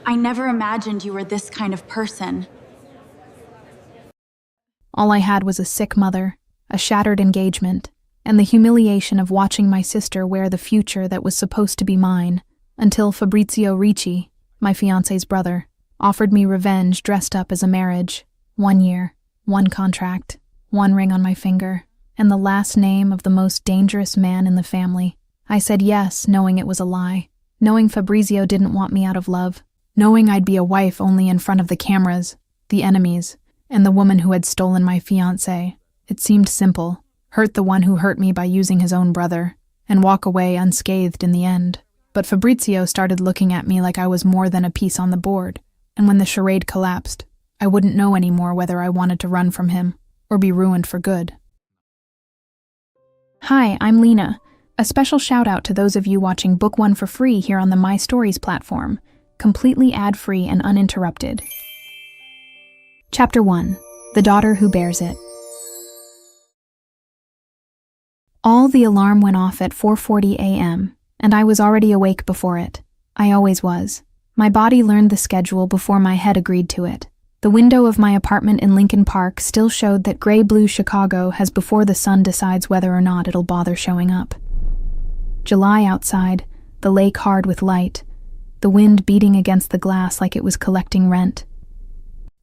I never imagined you were this kind of person. All I had was a sick mother, a shattered engagement, and the humiliation of watching my sister wear the future that was supposed to be mine, until Fabrizio Ricci, my fiancé's brother, offered me revenge dressed up as a marriage. 1 year, 1 contract, 1 ring on my finger, and the last name of the most dangerous man in the family. I said yes, knowing it was a lie, knowing Fabrizio didn't want me out of love, knowing I'd be a wife only in front of the cameras, the enemies, and the woman who had stolen my fiancé. It seemed simple: hurt the one who hurt me by using his own brother, and walk away unscathed in the end. But Fabrizio started looking at me like I was more than a piece on the board, and when the charade collapsed, I wouldn't know anymore whether I wanted to run from him or be ruined for good. Hi, I'm Lena. A special shout out to those of you watching Book 1 for free here on the My Stories platform, completely ad-free and uninterrupted. Chapter 1: The Daughter Who Bears It. The alarm went off at 4:40 a.m., and I was already awake before it. I always was. My body learned the schedule before my head agreed to it. The window of my apartment in Lincoln Park still showed that gray-blue Chicago has before the sun decides whether or not it'll bother showing up. July outside, the lake hard with light, the wind beating against the glass like it was collecting rent.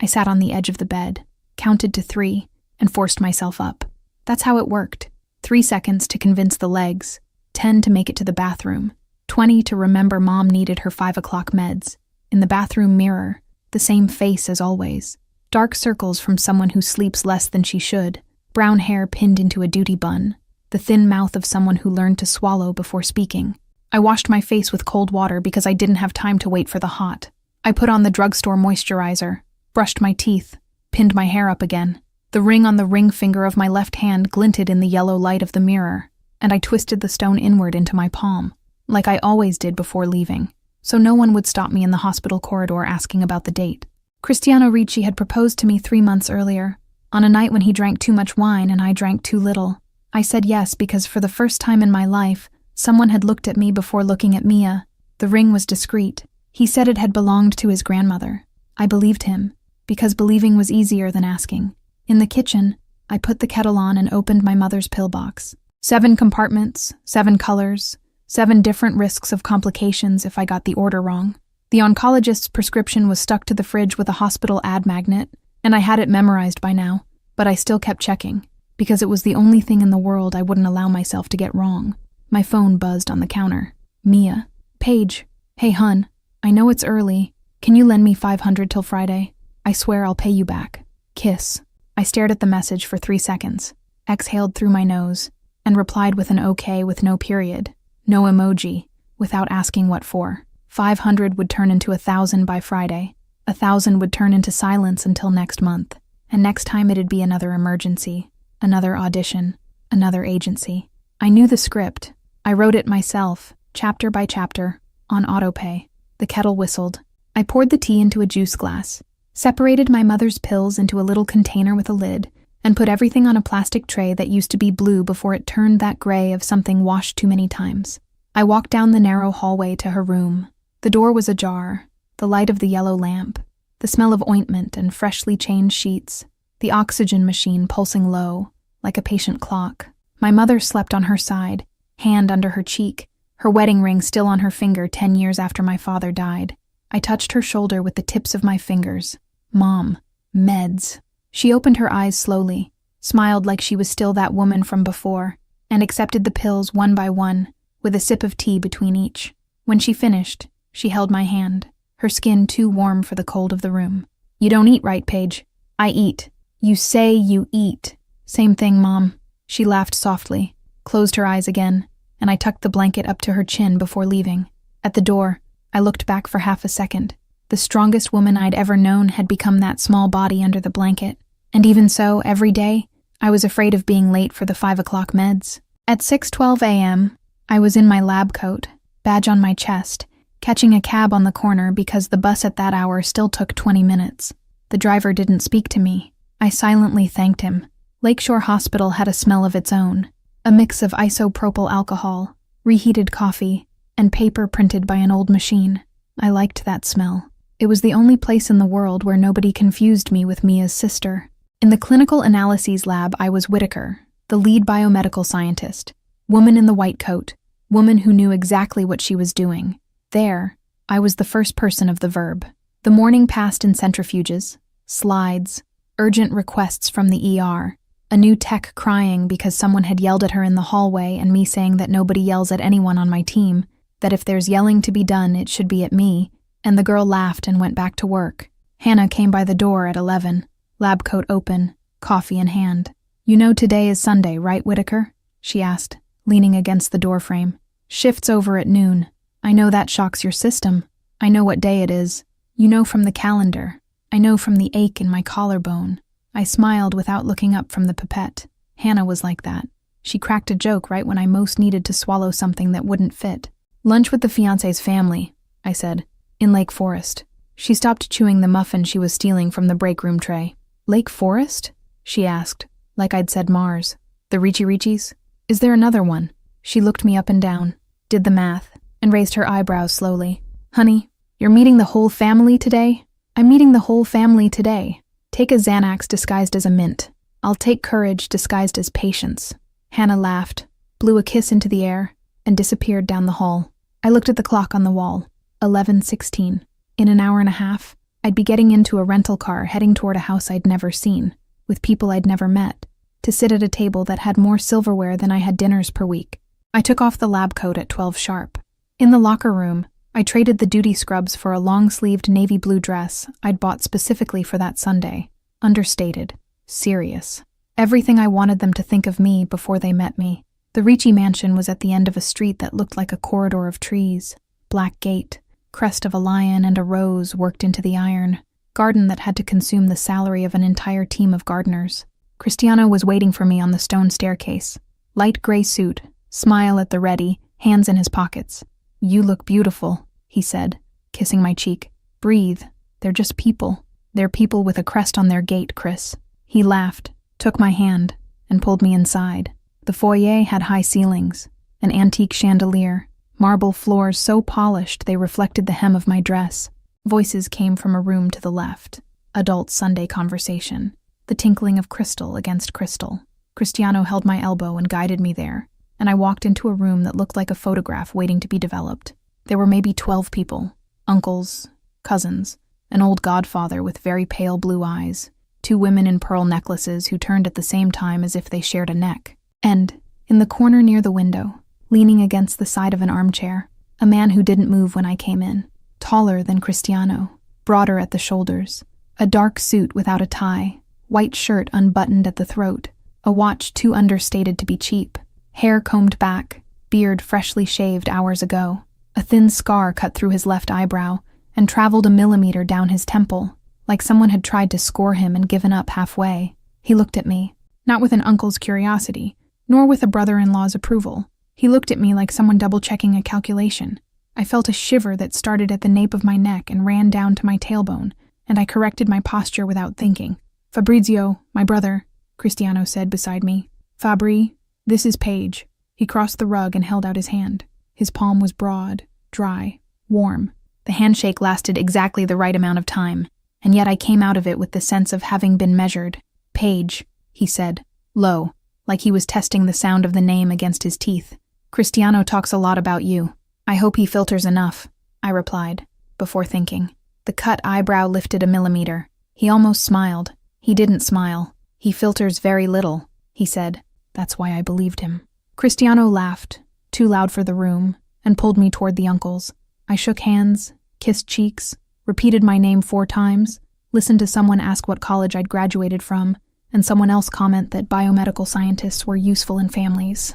I sat on the edge of the bed, counted to 3, and forced myself up. That's how it worked. 3 seconds to convince the legs, 10 to make it to the bathroom, 20 to remember Mom needed her 5 o'clock meds. In the bathroom mirror, the same face as always. Dark circles from someone who sleeps less than she should, brown hair pinned into a duty bun, the thin mouth of someone who learned to swallow before speaking. I washed my face with cold water because I didn't have time to wait for the hot. I put on the drugstore moisturizer, brushed my teeth, pinned my hair up again. The ring on the ring finger of my left hand glinted in the yellow light of the mirror, and I twisted the stone inward into my palm, like I always did before leaving, so no one would stop me in the hospital corridor asking about the date. Cristiano Ricci had proposed to me 3 months earlier, on a night when he drank too much wine and I drank too little. I said yes because for the first time in my life, someone had looked at me before looking at Mia. The ring was discreet. He said it had belonged to his grandmother. I believed him, because believing was easier than asking. In the kitchen, I put the kettle on and opened my mother's pill box. 7 compartments, 7 colors, 7 different risks of complications if I got the order wrong. The oncologist's prescription was stuck to the fridge with a hospital ad magnet, and I had it memorized by now, but I still kept checking, because it was the only thing in the world I wouldn't allow myself to get wrong. My phone buzzed on the counter. Mia. Paige. Hey hun, I know it's early. Can you lend me $500 till Friday? I swear I'll pay you back. Kiss. I stared at the message for 3 seconds, exhaled through my nose, and replied with an okay with no period, no emoji, without asking what for. 500 would turn into 1,000 by Friday. 1,000 would turn into silence until next month, and next time it'd be another emergency, another audition, another agency. I knew the script. I wrote it myself, chapter by chapter, on autopay. The kettle whistled. I poured the tea into a juice glass, separated my mother's pills into a little container with a lid, and put everything on a plastic tray that used to be blue before it turned that gray of something washed too many times. I walked down the narrow hallway to her room. The door was ajar, the light of the yellow lamp, the smell of ointment and freshly changed sheets, the oxygen machine pulsing low, like a patient clock. My mother slept on her side, hand under her cheek, her wedding ring still on her finger 10 years after my father died. I touched her shoulder with the tips of my fingers. Mom. Meds. She opened her eyes slowly, smiled like she was still that woman from before, and accepted the pills one by one, with a sip of tea between each. When she finished, she held my hand, her skin too warm for the cold of the room. You don't eat right, Paige. I eat. You say you eat. Same thing, Mom. She laughed softly, closed her eyes again, and I tucked the blanket up to her chin before leaving. At the door, I looked back for half a second. The strongest woman I'd ever known had become that small body under the blanket. And even so, every day, I was afraid of being late for the 5 o'clock meds. At 6:12 a.m., I was in my lab coat, badge on my chest, catching a cab on the corner because the bus at that hour still took 20 minutes. The driver didn't speak to me. I silently thanked him. Lakeshore Hospital had a smell of its own, a mix of isopropyl alcohol, reheated coffee, and paper printed by an old machine. I liked that smell. It was the only place in the world where nobody confused me with Mia's sister. In the clinical analyses lab, I was Whitaker, the lead biomedical scientist. Woman in the white coat. Woman who knew exactly what she was doing. There, I was the first person of the verb. The morning passed in centrifuges, slides, urgent requests from the ER, a new tech crying because someone had yelled at her in the hallway and me saying that nobody yells at anyone on my team, that if there's yelling to be done, it should be at me, and the girl laughed and went back to work. Hannah came by the door at 11, lab coat open, coffee in hand. "You know today is Sunday, right, Whitaker?" she asked, leaning against the doorframe. "Shift's over at noon. I know that shocks your system. I know what day it is. You know from the calendar. I know from the ache in my collarbone." I smiled without looking up from the pipette. Hannah was like that. She cracked a joke right when I most needed to swallow something that wouldn't fit. "Lunch with the fiancé's family," I said, "in Lake Forest." She stopped chewing the muffin she was stealing from the break room tray. "Lake Forest?" she asked, like I'd said Mars. "The Ricci Ricci's? Is there another one?" She looked me up and down, did the math, and raised her eyebrows slowly. "Honey, you're meeting the whole family today?" "I'm meeting the whole family today. Take a Xanax disguised as a mint. I'll take courage disguised as patience." Hannah laughed, blew a kiss into the air, and disappeared down the hall. I looked at the clock on the wall. 11:16. In an hour and a half, I'd be getting into a rental car heading toward a house I'd never seen, with people I'd never met, to sit at a table that had more silverware than I had dinners per week. I took off the lab coat at 12 sharp. In the locker room, I traded the duty scrubs for a long-sleeved navy blue dress I'd bought specifically for that Sunday. Understated. Serious. Everything I wanted them to think of me before they met me. The Ricci mansion was at the end of a street that looked like a corridor of trees. Black gate, crest of a lion and a rose worked into the iron. Garden that had to consume the salary of an entire team of gardeners. Cristiano was waiting for me on the stone staircase. Light gray suit, smile at the ready, hands in his pockets. "You look beautiful," he said, kissing my cheek. "Breathe. They're just people. They're people with a crest on their gate, Chris." He laughed, took my hand, and pulled me inside. The foyer had high ceilings, an antique chandelier, marble floors so polished they reflected the hem of my dress. Voices came from a room to the left. Adult Sunday conversation. The tinkling of crystal against crystal. Cristiano held my elbow and guided me there, and I walked into a room that looked like a photograph waiting to be developed. There were maybe 12 people. Uncles, cousins, an old godfather with very pale blue eyes, 2 women in pearl necklaces who turned at the same time as if they shared a neck. And, in the corner near the window, leaning against the side of an armchair, a man who didn't move when I came in. Taller than Cristiano, broader at the shoulders, a dark suit without a tie, white shirt unbuttoned at the throat, a watch too understated to be cheap, hair combed back, beard freshly shaved hours ago, a thin scar cut through his left eyebrow and traveled a millimeter down his temple, like someone had tried to score him and given up halfway. He looked at me, not with an uncle's curiosity, nor with a brother-in-law's approval. He looked at me like someone double-checking a calculation. I felt a shiver that started at the nape of my neck and ran down to my tailbone, and I corrected my posture without thinking. "Fabrizio, my brother," Cristiano said beside me. "Fabri, this is Paige." He crossed the rug and held out his hand. His palm was broad, dry, warm. The handshake lasted exactly the right amount of time, and yet I came out of it with the sense of having been measured. "Paige," he said, low, like he was testing the sound of the name against his teeth. "Cristiano talks a lot about you. I hope he filters enough," I replied, before thinking. The cut eyebrow lifted a millimeter. He almost smiled. He didn't smile. "He filters very little," he said. That's why I believed him. Cristiano laughed, too loud for the room, and pulled me toward the uncles. I shook hands, kissed cheeks, repeated my name 4 times, listened to someone ask what college I'd graduated from, and someone else comment that biomedical scientists were useful in families.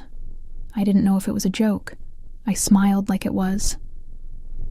I didn't know if it was a joke. I smiled like it was.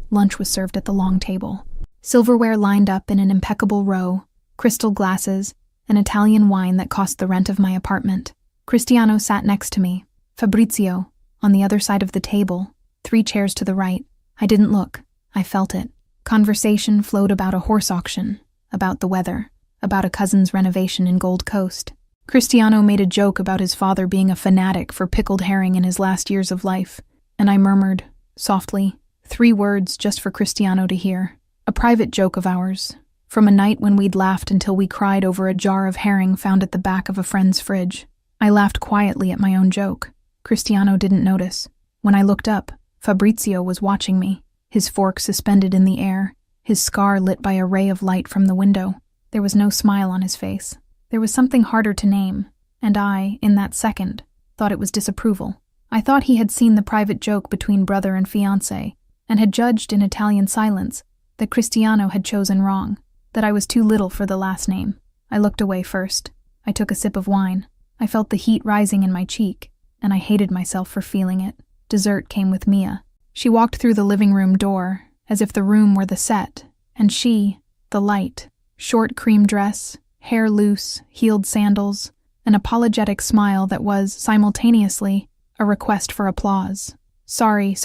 Lunch was served at the long table. Silverware lined up in an impeccable row, crystal glasses, and Italian wine that cost the rent of my apartment. Cristiano sat next to me. Fabrizio, on the other side of the table, 3 chairs to the right. I didn't look. I felt it. Conversation flowed about a horse auction, about the weather, about a cousin's renovation in Gold Coast. Cristiano made a joke about his father being a fanatic for pickled herring in his last years of life, and I murmured, softly, 3 words just for Cristiano to hear. A private joke of ours, from a night when we'd laughed until we cried over a jar of herring found at the back of a friend's fridge. I laughed quietly at my own joke. Cristiano didn't notice. When I looked up, Fabrizio was watching me, his fork suspended in the air, his scar lit by a ray of light from the window. There was no smile on his face. There was something harder to name, and I, in that second, thought it was disapproval. I thought he had seen the private joke between brother and fiancé, and had judged in Italian silence that Cristiano had chosen wrong, that I was too little for the last name. I looked away first. I took a sip of wine. I felt the heat rising in my cheek, and I hated myself for feeling it. Dessert came with Mia. She walked through the living room door, as if the room were the set, and she, the light. Short cream dress, hair loose, heeled sandals, an apologetic smile that was, simultaneously, a request for applause. Sorry,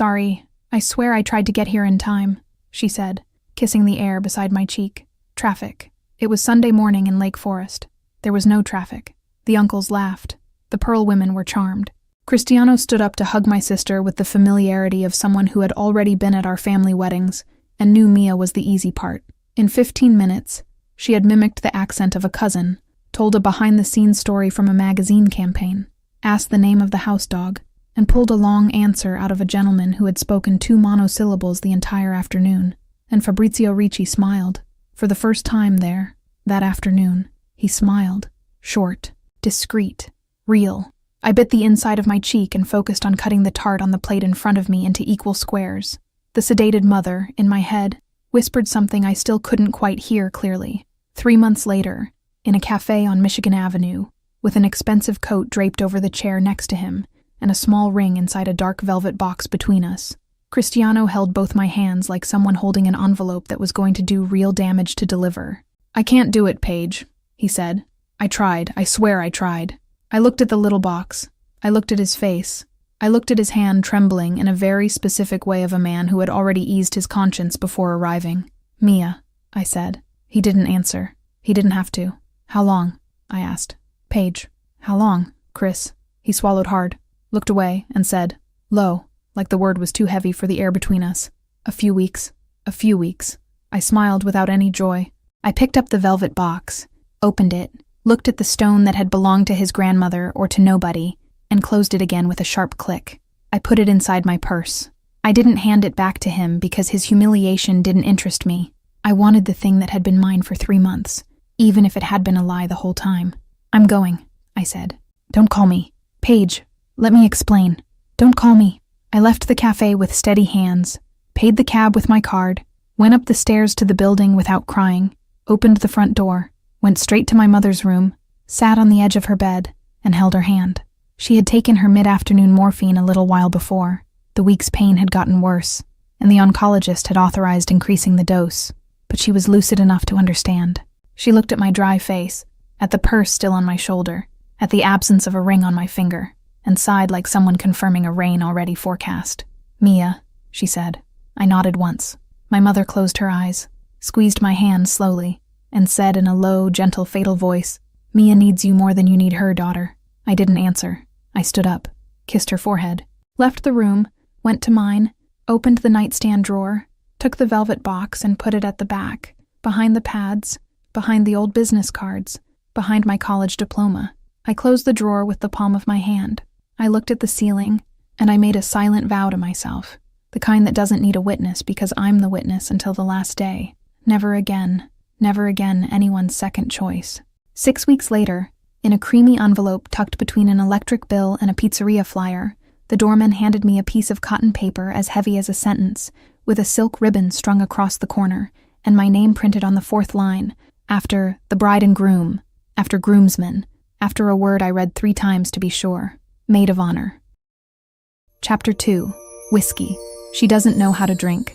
I swear I tried to get here in time," she said, kissing the air beside my cheek. Traffic. It was Sunday morning in Lake Forest. There was no traffic. The uncles laughed. The Pearl women were charmed. Cristiano stood up to hug my sister with the familiarity of someone who had already been at our family weddings and knew Mia was the easy part. In 15 minutes, she had mimicked the accent of a cousin, told a behind-the-scenes story from a magazine campaign, asked the name of the house dog, and pulled a long answer out of a gentleman who had spoken 2 monosyllables the entire afternoon. And Fabrizio Ricci smiled. For the first time there, that afternoon, he smiled. Short, discreet, real. I bit the inside of my cheek and focused on cutting the tart on the plate in front of me into equal squares. The sedated mother, in my head, whispered something I still couldn't quite hear clearly. 3 months later, in a cafe on Michigan Avenue, with an expensive coat draped over the chair next to him, and a small ring inside a dark velvet box between us, Cristiano held both my hands like someone holding an envelope that was going to do real damage to deliver. "I can't do it, Paige," he said. "I tried. I swear I tried." I looked at the little box. I looked at his face. I looked at his hand trembling in a very specific way of a man who had already eased his conscience before arriving. "Mia," I said. He didn't answer. He didn't have to. "How long?" I asked. "Paige." "How long, Chris?" He swallowed hard, looked away, and said, low, like the word was too heavy for the air between us. "A few weeks. A few weeks." I smiled without any joy. I picked up the velvet box, opened it, looked at the stone that had belonged to his grandmother or to nobody, and closed it again with a sharp click. I put it inside my purse. I didn't hand it back to him because his humiliation didn't interest me. I wanted the thing that had been mine for 3 months, even if it had been a lie the whole time. "I'm going," I said. "Don't call me. Paige, let me explain. Don't call me." I left the cafe with steady hands, paid the cab with my card, went up the stairs to the building without crying, opened the front door, went straight to my mother's room, sat on the edge of her bed, and held her hand. She had taken her mid-afternoon morphine a little while before. The week's pain had gotten worse, and the oncologist had authorized increasing the dose, but she was lucid enough to understand. She looked at my dry face, at the purse still on my shoulder, at the absence of a ring on my finger, and sighed like someone confirming a rain already forecast. "Mia," she said. I nodded once. My mother closed her eyes, squeezed my hand slowly, and said in a low, gentle, fatal voice, "Mia needs you more than you need her, daughter." I didn't answer. I stood up, kissed her forehead, left the room, went to mine, opened the nightstand drawer, took the velvet box and put it at the back, behind the pads, behind the old business cards, behind my college diploma. I closed the drawer with the palm of my hand. I looked at the ceiling, and I made a silent vow to myself, the kind that doesn't need a witness because I'm the witness until the last day. Never again anyone's second choice. 6 weeks later, in a creamy envelope tucked between an electric bill and a pizzeria flyer, the doorman handed me a piece of cotton paper as heavy as a sentence, with a silk ribbon strung across the corner, and my name printed on the 4th line, after the bride and groom, after groomsman, after a word I read 3 times to be sure. Maid of honor. Chapter 2. Whiskey. She doesn't know how to drink.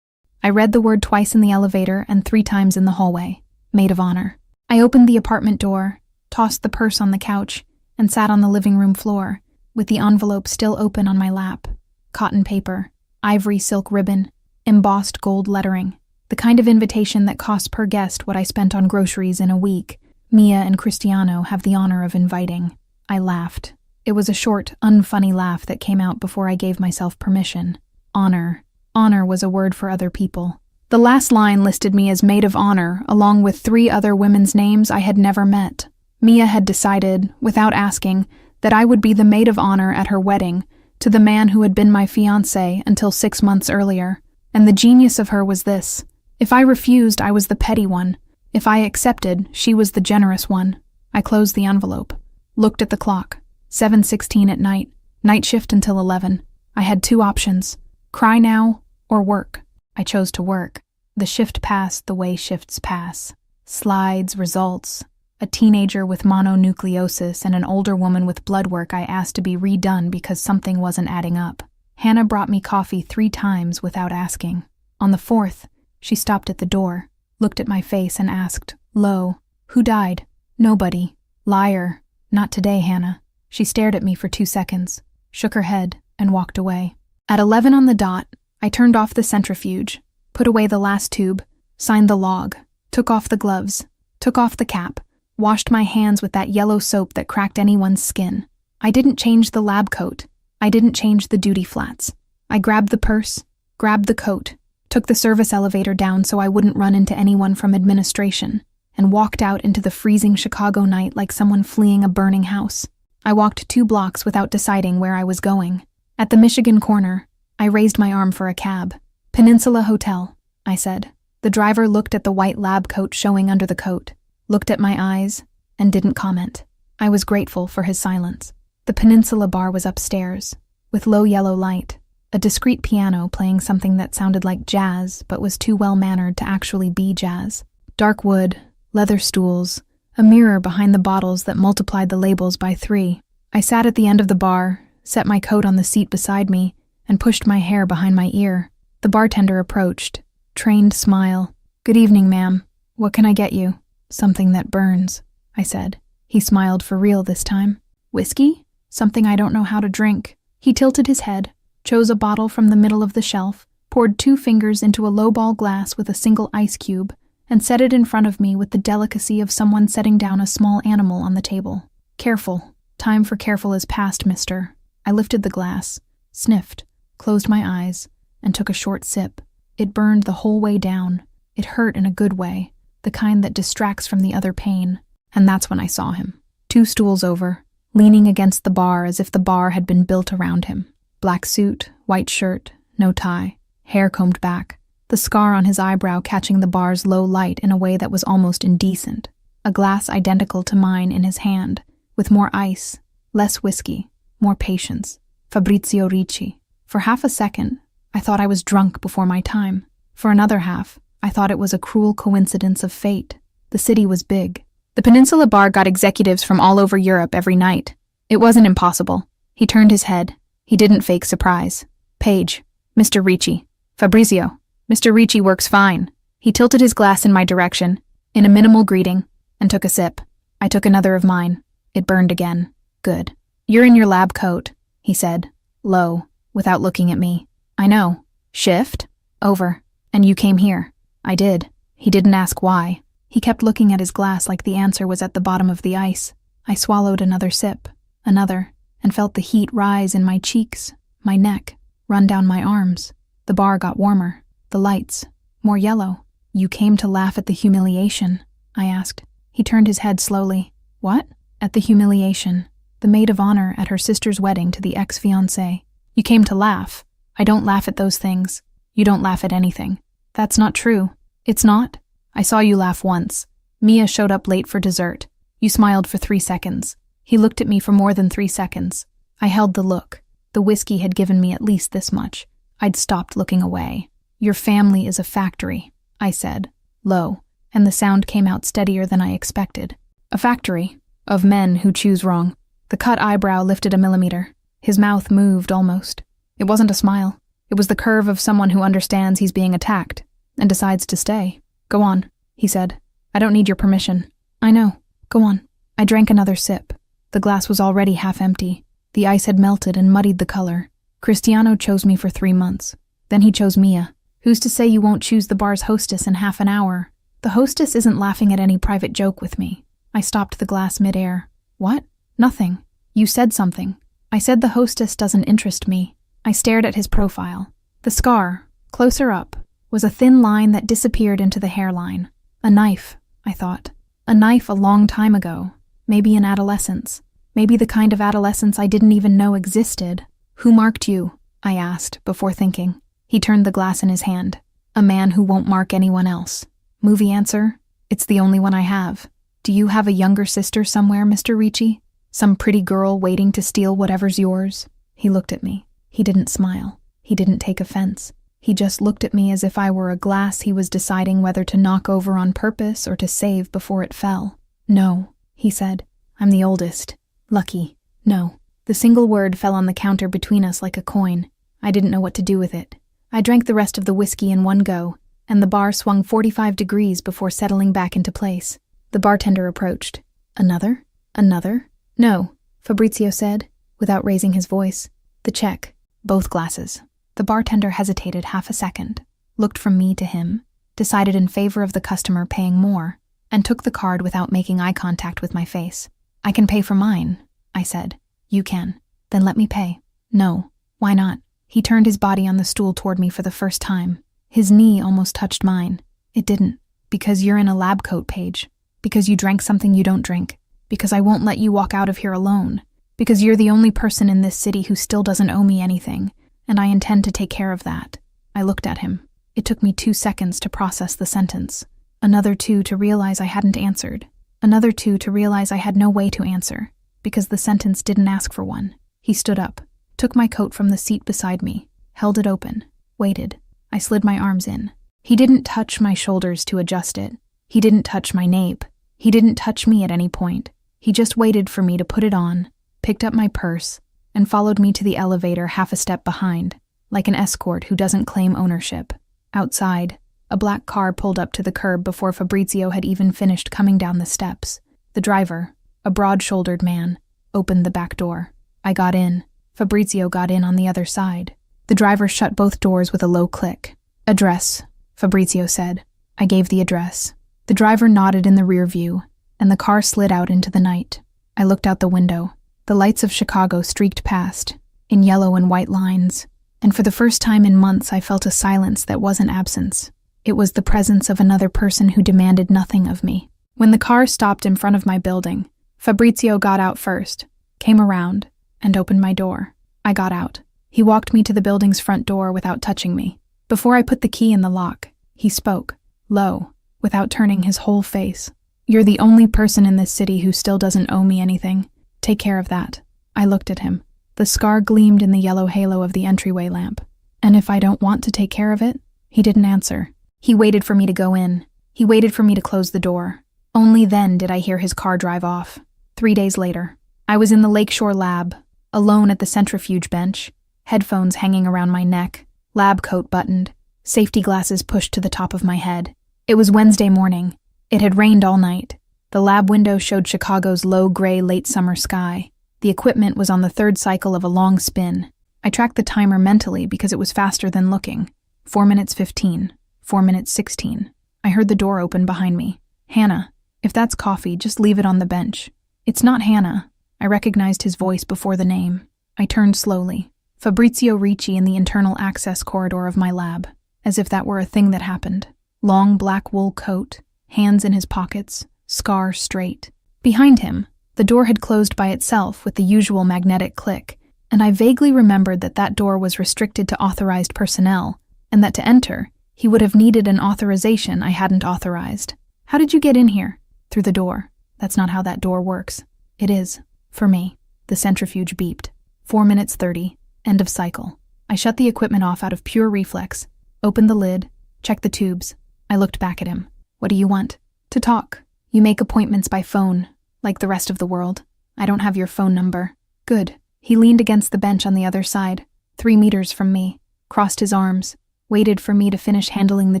I read the word twice in the elevator and 3 times in the hallway. Maid of honor. I opened the apartment door, tossed the purse on the couch, and sat on the living room floor, with the envelope still open on my lap. Cotton paper, ivory silk ribbon, embossed gold lettering, the kind of invitation that costs per guest what I spent on groceries in a week. Mia and Cristiano have the honor of inviting. I laughed. It was a short, unfunny laugh that came out before I gave myself permission. Honor. Honor was a word for other people. The last line listed me as maid of honor, along with 3 other women's names I had never met. Mia had decided, without asking, that I would be the maid of honor at her wedding to the man who had been my fiancé until 6 months earlier. And the genius of her was this: if I refused, I was the petty one. If I accepted, she was the generous one. I closed the envelope, looked at the clock. 7:16 at night. Night shift until 11. I had 2 options: cry now or work. I chose to work. The shift passed the way shifts pass. Slides, results. A teenager with mononucleosis and an older woman with blood work I asked to be redone because something wasn't adding up. Hannah brought me coffee 3 times without asking. On the 4th, she stopped at the door, looked at my face and asked, "Lo, who died?" "Nobody." "Liar. Not today, Hannah." She stared at me for 2 seconds, shook her head, and walked away. At 11 on the dot, I turned off the centrifuge, put away the last tube, signed the log, took off the gloves, took off the cap, washed my hands with that yellow soap that cracked anyone's skin. I didn't change the lab coat. I didn't change the duty flats. I grabbed the purse, grabbed the coat, took the service elevator down so I wouldn't run into anyone from administration, and walked out into the freezing Chicago night like someone fleeing a burning house. I walked 2 blocks without deciding where I was going. At the Michigan corner, I raised my arm for a cab. "Peninsula Hotel," I said. The driver looked at the white lab coat showing under the coat, looked at my eyes, and didn't comment. I was grateful for his silence. The Peninsula bar was upstairs, with low yellow light, a discreet piano playing something that sounded like jazz but was too well-mannered to actually be jazz. Dark wood, leather stools, a mirror behind the bottles that multiplied the labels by 3. I sat at the end of the bar, set my coat on the seat beside me, and pushed my hair behind my ear. The bartender approached, trained smile. "Good evening, ma'am. What can I get you?" "Something that burns," I said. He smiled for real this time. "Whiskey? Something I don't know how to drink." He tilted his head, chose a bottle from the middle of the shelf, poured 2 fingers into a lowball glass with a single ice cube, and set it in front of me with the delicacy of someone setting down a small animal on the table. "Careful. Time for careful is past, mister." I lifted the glass, sniffed, closed my eyes, and took a short sip. It burned the whole way down. It hurt in a good way, the kind that distracts from the other pain. And that's when I saw him. 2 stools over, leaning against the bar as if the bar had been built around him. Black suit, white shirt, no tie, hair combed back, the scar on his eyebrow catching the bar's low light in a way that was almost indecent. A glass identical to mine in his hand, with more ice, less whiskey, more patience. Fabrizio Ricci. For half a second, I thought I was drunk before my time. For another half, I thought it was a cruel coincidence of fate. The city was big. The Peninsula bar got executives from all over Europe every night. It wasn't impossible. He turned his head. He didn't fake surprise. "Page. Mr. Ricci. Fabrizio. Mr. Ricci works fine." He tilted his glass in my direction, in a minimal greeting, and took a sip. I took another of mine. It burned again. "Good. You're in your lab coat," he said, low, without looking at me. "I know. Shift? Over. And you came here." "I did." He didn't ask why. He kept looking at his glass like the answer was at the bottom of the ice. I swallowed another sip, another, and felt the heat rise in my cheeks, my neck, run down my arms. The bar got warmer. The lights, more yellow. "You came to laugh at the humiliation?" I asked. He turned his head slowly. "What?" "At the humiliation. The maid of honor at her sister's wedding to the ex-fiancé. You came to laugh. I don't laugh at those things. You don't laugh at anything." "That's not true." "It's not? I saw you laugh once. Mia showed up late for dessert. You smiled for 3 seconds. He looked at me for more than 3 seconds. I held the look. The whiskey had given me at least this much. I'd stopped looking away. "Your family is a factory," I said, low, and the sound came out steadier than I expected. "A factory of men who choose wrong." The cut eyebrow lifted a millimeter. His mouth moved almost. It wasn't a smile. It was the curve of someone who understands he's being attacked and decides to stay. "Go on," he said. "I don't need your permission." "I know. Go on." I drank another sip. The glass was already half empty. The ice had melted and muddied the color. Cristiano chose me for 3 months. Then he chose Mia. Who's to say you won't choose the bar's hostess in half an hour? The hostess isn't laughing at any private joke with me. I stopped the glass midair. "What?" "Nothing. You said something." "I said the hostess doesn't interest me." I stared at his profile. The scar, Closer up was a thin line that disappeared into the hairline. A knife, I thought. A knife a long time ago. Maybe in adolescence. Maybe the kind of adolescence I didn't even know existed. Who marked you? I asked, before thinking. He turned the glass in his hand. A man who won't mark anyone else. Movie answer? It's the only one I have. Do you have a younger sister somewhere, Mr. Ricci? Some pretty girl waiting to steal whatever's yours? He looked at me. He didn't smile. He didn't take offense. He just looked at me as if I were a glass he was deciding whether to knock over on purpose or to save before it fell. No, he said. I'm the oldest. Lucky. No. The single word fell on the counter between us like a coin. I didn't know what to do with it. I drank the rest of the whiskey in one go, and the bar swung 45 degrees before settling back into place. The bartender approached. Another? Another? No, Fabrizio said, without raising his voice. The check. Both glasses. The bartender hesitated half a second, looked from me to him, decided in favor of the customer paying more, and took the card without making eye contact with my face. I can pay for mine, I said. You can. Then let me pay. No. Why not? He turned his body on the stool toward me for the first time. His knee almost touched mine. It didn't. Because you're in a lab coat, Paige. Because you drank something you don't drink. Because I won't let you walk out of here alone. Because you're the only person in this city who still doesn't owe me anything. And I intend to take care of that. I looked at him. It took me 2 seconds to process the sentence. Another 2 to realize I hadn't answered. Another 2 to realize I had no way to answer, because the sentence didn't ask for one. He stood up, took my coat from the seat beside me, held it open, waited. I slid my arms in. He didn't touch my shoulders to adjust it. He didn't touch my nape. He didn't touch me at any point. He just waited for me to put it on, picked up my purse, and followed me to the elevator half a step behind, like an escort who doesn't claim ownership. Outside, a black car pulled up to the curb before Fabrizio had even finished coming down the steps. The driver, a broad-shouldered man, opened the back door. I got in. Fabrizio got in on the other side. The driver shut both doors with a low click. Address, Fabrizio said. I gave the address. The driver nodded in the rear view, and the car slid out into the night. I looked out the window. The lights of Chicago streaked past, in yellow and white lines, and for the first time in months I felt a silence that wasn't absence. It was the presence of another person who demanded nothing of me. When the car stopped in front of my building, Fabrizio got out first, came around, and opened my door. I got out. He walked me to the building's front door without touching me. Before I put the key in the lock, he spoke, low, without turning his whole face. You're the only person in this city who still doesn't owe me anything. Take care of that. I looked at him. The scar gleamed in the yellow halo of the entryway lamp. And if I don't want to take care of it? He didn't answer. He waited for me to go in. He waited for me to close the door. Only then did I hear his car drive off. 3 days later, I was in the Lakeshore lab, alone at the centrifuge bench, headphones hanging around my neck, lab coat buttoned, safety glasses pushed to the top of my head. It was Wednesday morning. It had rained all night. The lab window showed Chicago's low gray late summer sky. The equipment was on the 3rd cycle of a long spin. I tracked the timer mentally because it was faster than looking. 4 minutes 15. 4 minutes 16. I heard the door open behind me. Hannah, if that's coffee, just leave it on the bench. It's not Hannah. I recognized his voice before the name. I turned slowly. Fabrizio Ricci in the internal access corridor of my lab, as if that were a thing that happened. Long black wool coat, hands in his pockets, scar straight. Behind him, the door had closed by itself with the usual magnetic click, and I vaguely remembered that that door was restricted to authorized personnel, and that to enter, he would have needed an authorization I hadn't authorized. How did you get in here? Through the door. That's not how that door works. It is. For me. The centrifuge beeped. 4 minutes 30. End of cycle. I shut the equipment off out of pure reflex, opened the lid, checked the tubes. I looked back at him. What do you want? To talk. You make appointments by phone, like the rest of the world. I don't have your phone number. Good. He leaned against the bench on the other side, 3 meters from me, crossed his arms, waited for me to finish handling the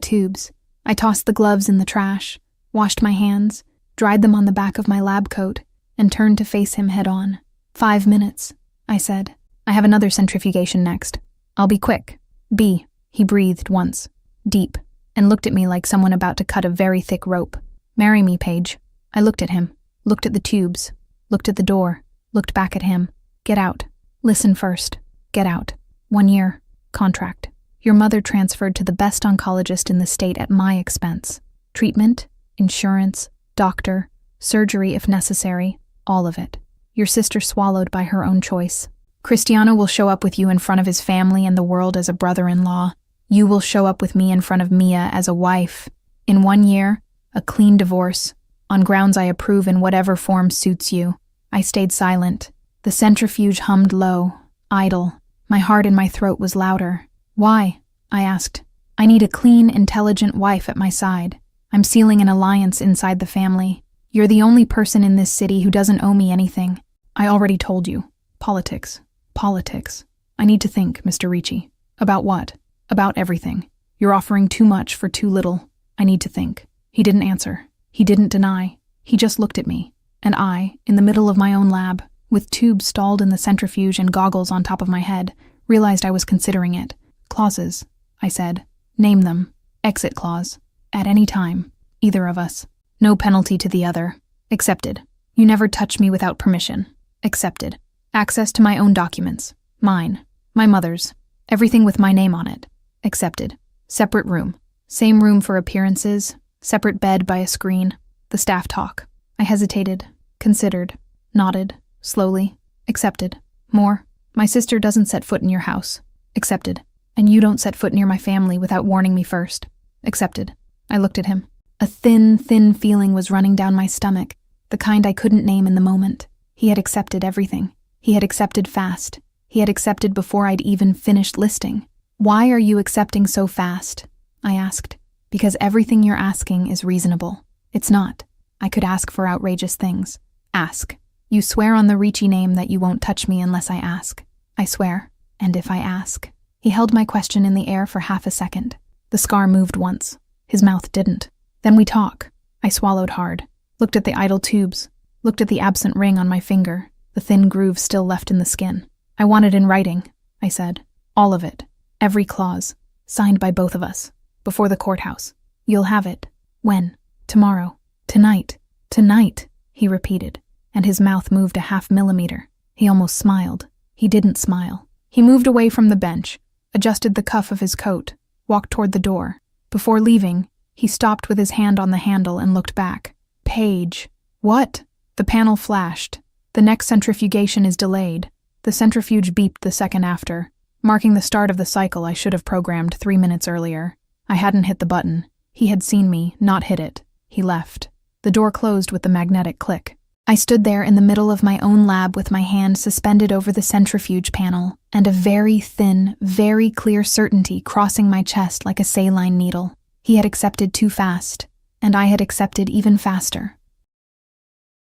tubes. I tossed the gloves in the trash, washed my hands, dried them on the back of my lab coat, and turned to face him head-on. 5 minutes, I said. I have another centrifugation next. I'll be quick. B. He breathed once, deep, and looked at me like someone about to cut a very thick rope. Marry me, Paige. I looked at him, looked at the tubes, looked at the door, looked back at him. Get out. Listen first. Get out. 1 year. Contract. Your mother transferred to the best oncologist in the state at my expense. Treatment, insurance, doctor, surgery if necessary, all of it. Your sister swallowed by her own choice. Cristiano will show up with you in front of his family and the world as a brother-in-law. You will show up with me in front of Mia as a wife. In 1 year, a clean divorce, on grounds I approve in whatever form suits you. I stayed silent. The centrifuge hummed low, idle. My heart in my throat was louder. Why? I asked. I need a clean, intelligent wife at my side. I'm sealing an alliance inside the family. You're the only person in this city who doesn't owe me anything. I already told you. Politics. Politics. I need to think, Mr. Ricci. About what? About everything. You're offering too much for too little. I need to think. He didn't answer. He didn't deny. He just looked at me. And I, in the middle of my own lab, with tubes stalled in the centrifuge and goggles on top of my head, realized I was considering it. Clauses, I said. Name them. Exit clause. At any time. Either of us. No penalty to the other. Accepted. You never touch me without permission. Accepted. Access to my own documents. Mine. My mother's. Everything with my name on it. Accepted. Separate room. Same room for appearances. Separate bed by a screen. The staff talk. I hesitated. Considered. Nodded. Slowly. Accepted. More. My sister doesn't set foot in your house. Accepted. And you don't set foot near my family without warning me first. Accepted. I looked at him. A thin feeling was running down my stomach, the kind I couldn't name in the moment. He had accepted everything. He had accepted fast. He had accepted before I'd even finished listing. Why are you accepting so fast? I asked. Because everything you're asking is reasonable. It's not. I could ask for outrageous things. Ask. You swear on the Ricci name that you won't touch me unless I ask. I swear. And if I ask? He held my question in the air for half a second. The scar moved once. His mouth didn't. Then we talk. I swallowed hard. Looked at the idle tubes. Looked at the absent ring on my finger, the thin groove still left in the skin. I want it in writing, I said. All of it. Every clause. Signed by both of us. Before the courthouse. You'll have it. When? Tomorrow. Tonight. Tonight, he repeated, and his mouth moved a half millimeter. He almost smiled. He didn't smile. He moved away from the bench, adjusted the cuff of his coat, walked toward the door. Before leaving, he stopped with his hand on the handle and looked back. Page. What? The panel flashed. The next centrifugation is delayed. The centrifuge beeped the second after, marking the start of the cycle I should have programmed 3 minutes earlier. I hadn't hit the button. He had seen me, not hit it. He left. The door closed with the magnetic click. I stood there in the middle of my own lab with my hand suspended over the centrifuge panel, and a very thin, very clear certainty crossing my chest like a saline needle. He had accepted too fast, and I had accepted even faster.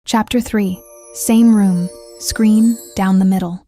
Chapter 3. Same room, screen down the middle.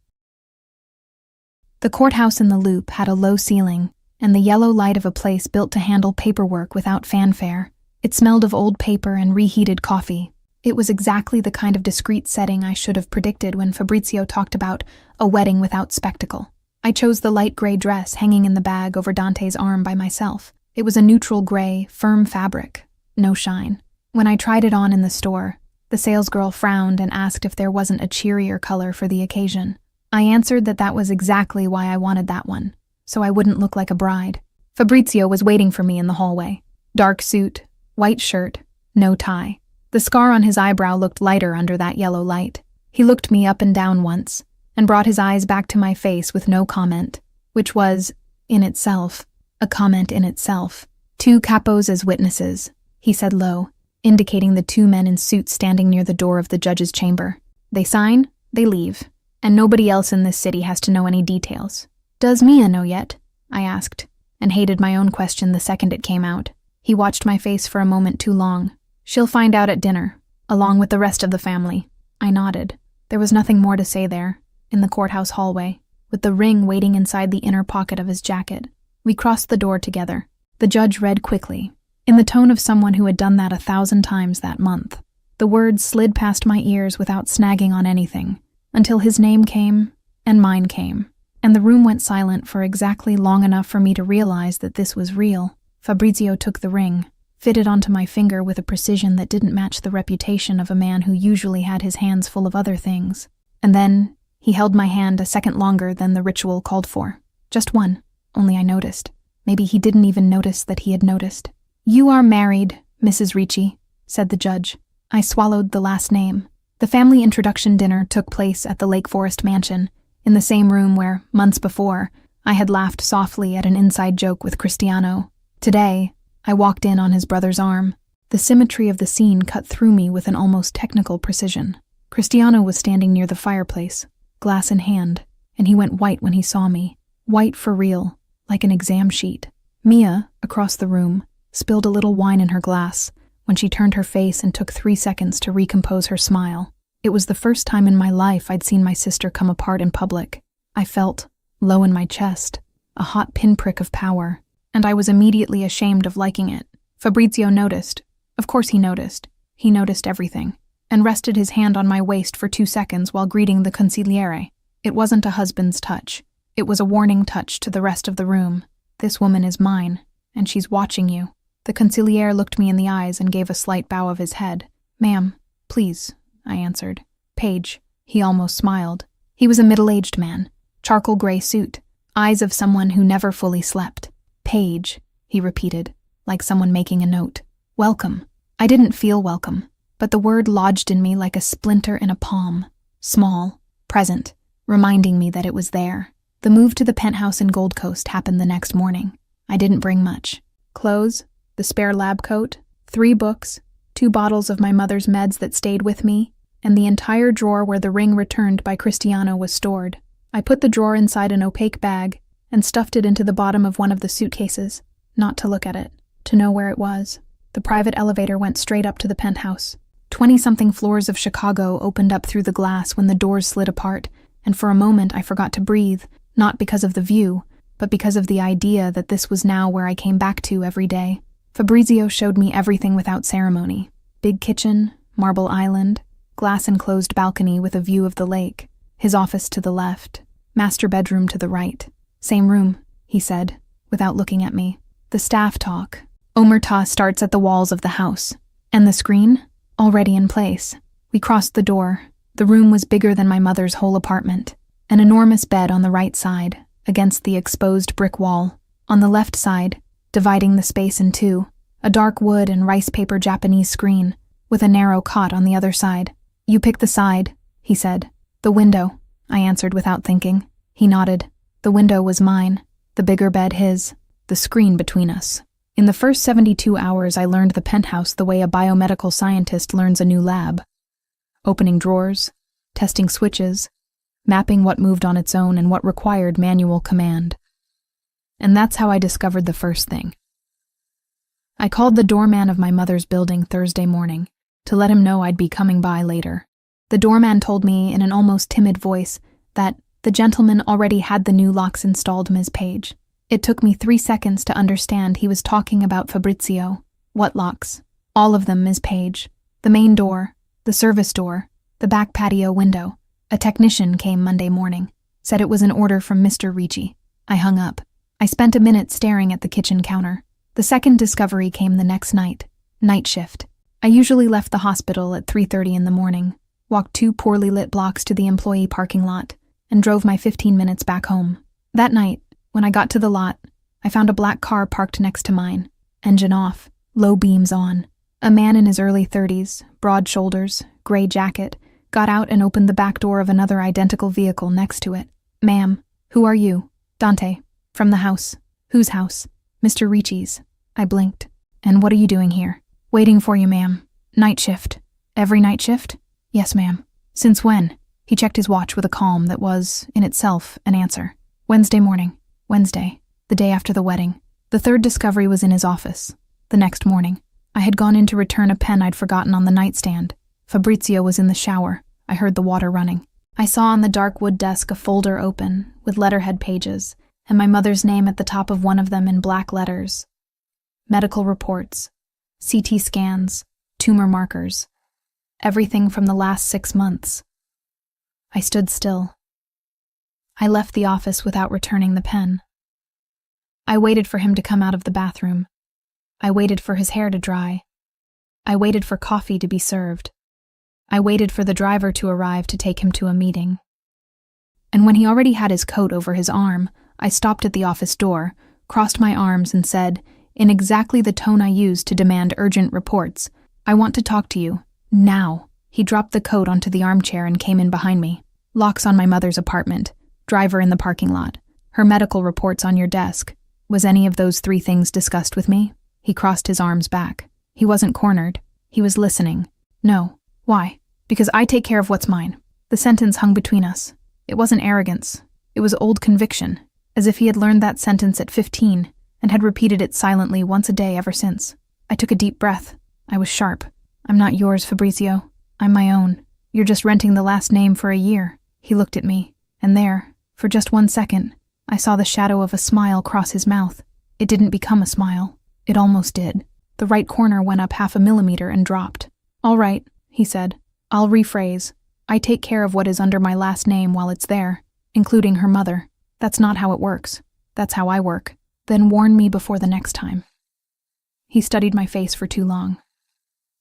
The courthouse in the Loop had a low ceiling, and the yellow light of a place built to handle paperwork without fanfare. It smelled of old paper and reheated coffee. It was exactly the kind of discreet setting I should have predicted when Fabrizio talked about a wedding without spectacle. I chose the light gray dress hanging in the bag over Dante's arm by myself. It was a neutral gray, firm fabric. No shine. When I tried it on in the store, the salesgirl frowned and asked if there wasn't a cheerier color for the occasion. I answered that that was exactly why I wanted that one, so I wouldn't look like a bride. Fabrizio was waiting for me in the hallway. Dark suit, white shirt, no tie. The scar on his eyebrow looked lighter under that yellow light. He looked me up and down once, and brought his eyes back to my face with no comment, which was, in itself, a comment in itself. 2 capos as witnesses, he said low, indicating the 2 men in suits standing near the door of the judge's chamber. They sign, they leave, and nobody else in this city has to know any details. Does Mia know yet? I asked, and hated my own question the second it came out. He watched my face for a moment too long. She'll find out at dinner, along with the rest of the family. I nodded. There was nothing more to say there, in the courthouse hallway, with the ring waiting inside the inner pocket of his jacket. We crossed the door together. The judge read quickly, in the tone of someone who had done that 1,000 times that month. The words slid past my ears without snagging on anything, until his name came, and mine came, and the room went silent for exactly long enough for me to realize that this was real. Fabrizio took the ring, fitted onto my finger with a precision that didn't match the reputation of a man who usually had his hands full of other things. And then, he held my hand a second longer than the ritual called for. Just one. only I noticed. Maybe he didn't even notice that he had noticed. "You are married, Mrs. Ricci," said the judge. I swallowed the last name. The family introduction dinner took place at the Lake Forest mansion, in the same room where, months before, I had laughed softly at an inside joke with Cristiano. Today, I walked in on his brother's arm. The symmetry of the scene cut through me with an almost technical precision. Cristiano was standing near the fireplace, glass in hand, and he went white when he saw me. White for real, like an exam sheet. Mia, across the room, spilled a little wine in her glass when she turned her face and took 3 seconds to recompose her smile. It was the first time in my life I'd seen my sister come apart in public. I felt, low in my chest, a hot pinprick of power, and I was immediately ashamed of liking it. Fabrizio noticed. Of course he noticed. He noticed everything, and rested his hand on my waist for 2 seconds while greeting the consigliere. It wasn't a husband's touch. It was a warning touch to the rest of the room. This woman is mine, and she's watching you. The consigliere looked me in the eyes and gave a slight bow of his head. "Ma'am, please," I answered. "Page." He almost smiled. He was a middle-aged man, charcoal gray suit, eyes of someone who never fully slept. "Page," he repeated, like someone making a note. "Welcome." I didn't feel welcome, but the word lodged in me like a splinter in a palm. Small, present, reminding me that it was there. The move to the penthouse in Gold Coast happened the next morning. I didn't bring much. Clothes, the spare lab coat, 3 books, 2 bottles of my mother's meds that stayed with me, and the entire drawer where the ring returned by Cristiano was stored. I put the drawer inside an opaque bag and stuffed it into the bottom of one of the suitcases, not to look at it, to know where it was. The private elevator went straight up to the penthouse. 20-something floors of Chicago opened up through the glass when the doors slid apart, and for a moment I forgot to breathe, not because of the view, but because of the idea that this was now where I came back to every day. Fabrizio showed me everything without ceremony. Big kitchen, marble island, glass-enclosed balcony with a view of the lake, his office to the left, master bedroom to the right. "Same room," he said, without looking at me. The staff talk. Omerta starts at the walls of the house. And the screen? Already in place. We crossed the door. The room was bigger than my mother's whole apartment. An enormous bed on the right side, against the exposed brick wall. On the left side, dividing the space in 2, a dark wood and rice paper Japanese screen, with a narrow cot on the other side. "You pick the side," he said. "The window," I answered without thinking. He nodded. The window was mine, the bigger bed his, the screen between us. In the first 72 hours I learned the penthouse the way a biomedical scientist learns a new lab. Opening drawers, testing switches, mapping what moved on its own and what required manual command. And that's how I discovered the first thing. I called the doorman of my mother's building Thursday morning to let him know I'd be coming by later. The doorman told me in an almost timid voice that the gentleman already had the new locks installed, Ms. Page. It took me 3 seconds to understand he was talking about Fabrizio. "What locks?" "All of them, Ms. Page. The main door, the service door, the back patio window. A technician came Monday morning. Said it was an order from Mr. Ricci." I hung up. I spent a minute staring at the kitchen counter. The second discovery came the next night. Night shift. I usually left the hospital at 3:30 in the morning, walked 2 poorly lit blocks to the employee parking lot, and drove my 15 minutes back home. That night, when I got to the lot, I found a black car parked next to mine. Engine off, low beams on. A man in his early 30s, broad shoulders, gray jacket, got out and opened the back door of another identical vehicle next to it. "Ma'am, who are you?" "Dante. From the house." "Whose house?" "Mr. Ricci's." I blinked. "And what are you doing here?" "Waiting for you, ma'am. Night shift." "Every night shift?" "Yes, ma'am." "Since when?" He checked his watch with a calm that was, in itself, an answer. "Wednesday morning." "Wednesday. The day after the wedding." The third discovery was in his office. The next morning. I had gone in to return a pen I'd forgotten on the nightstand. Fabrizio was in the shower. I heard the water running. I saw on the dark wood desk a folder open, with letterhead pages, and my mother's name at the top of one of them in black letters. Medical reports, CT scans, tumor markers. Everything from the last 6 months. I stood still. I left the office without returning the pen. I waited for him to come out of the bathroom. I waited for his hair to dry. I waited for coffee to be served. I waited for the driver to arrive to take him to a meeting. And when he already had his coat over his arm, I stopped at the office door, crossed my arms, and said, in exactly the tone I used to demand urgent reports, "I want to talk to you. Now." He dropped the coat onto the armchair and came in behind me. "Locks on my mother's apartment. Driver in the parking lot. Her medical reports on your desk. Was any of those 3 things discussed with me?" He crossed his arms back. He wasn't cornered. He was listening. "No." "Why?" "Because I take care of what's mine." The sentence hung between us. It wasn't arrogance. It was old conviction, as if he had learned that sentence at 15 and had repeated it silently once a day ever since. I took a deep breath. I was sharp. "I'm not yours, Fabrizio. I'm my own. You're just renting the last name for a year." He looked at me, and there, for just 1 second, I saw the shadow of a smile cross his mouth. It didn't become a smile. It almost did. The right corner went up 0.5 millimeter and dropped. "All right," he said. "I'll rephrase. I take care of what is under my last name while it's there, including her mother. That's not how it works. That's how I work. Then warn me before the next time." He studied my face for too long.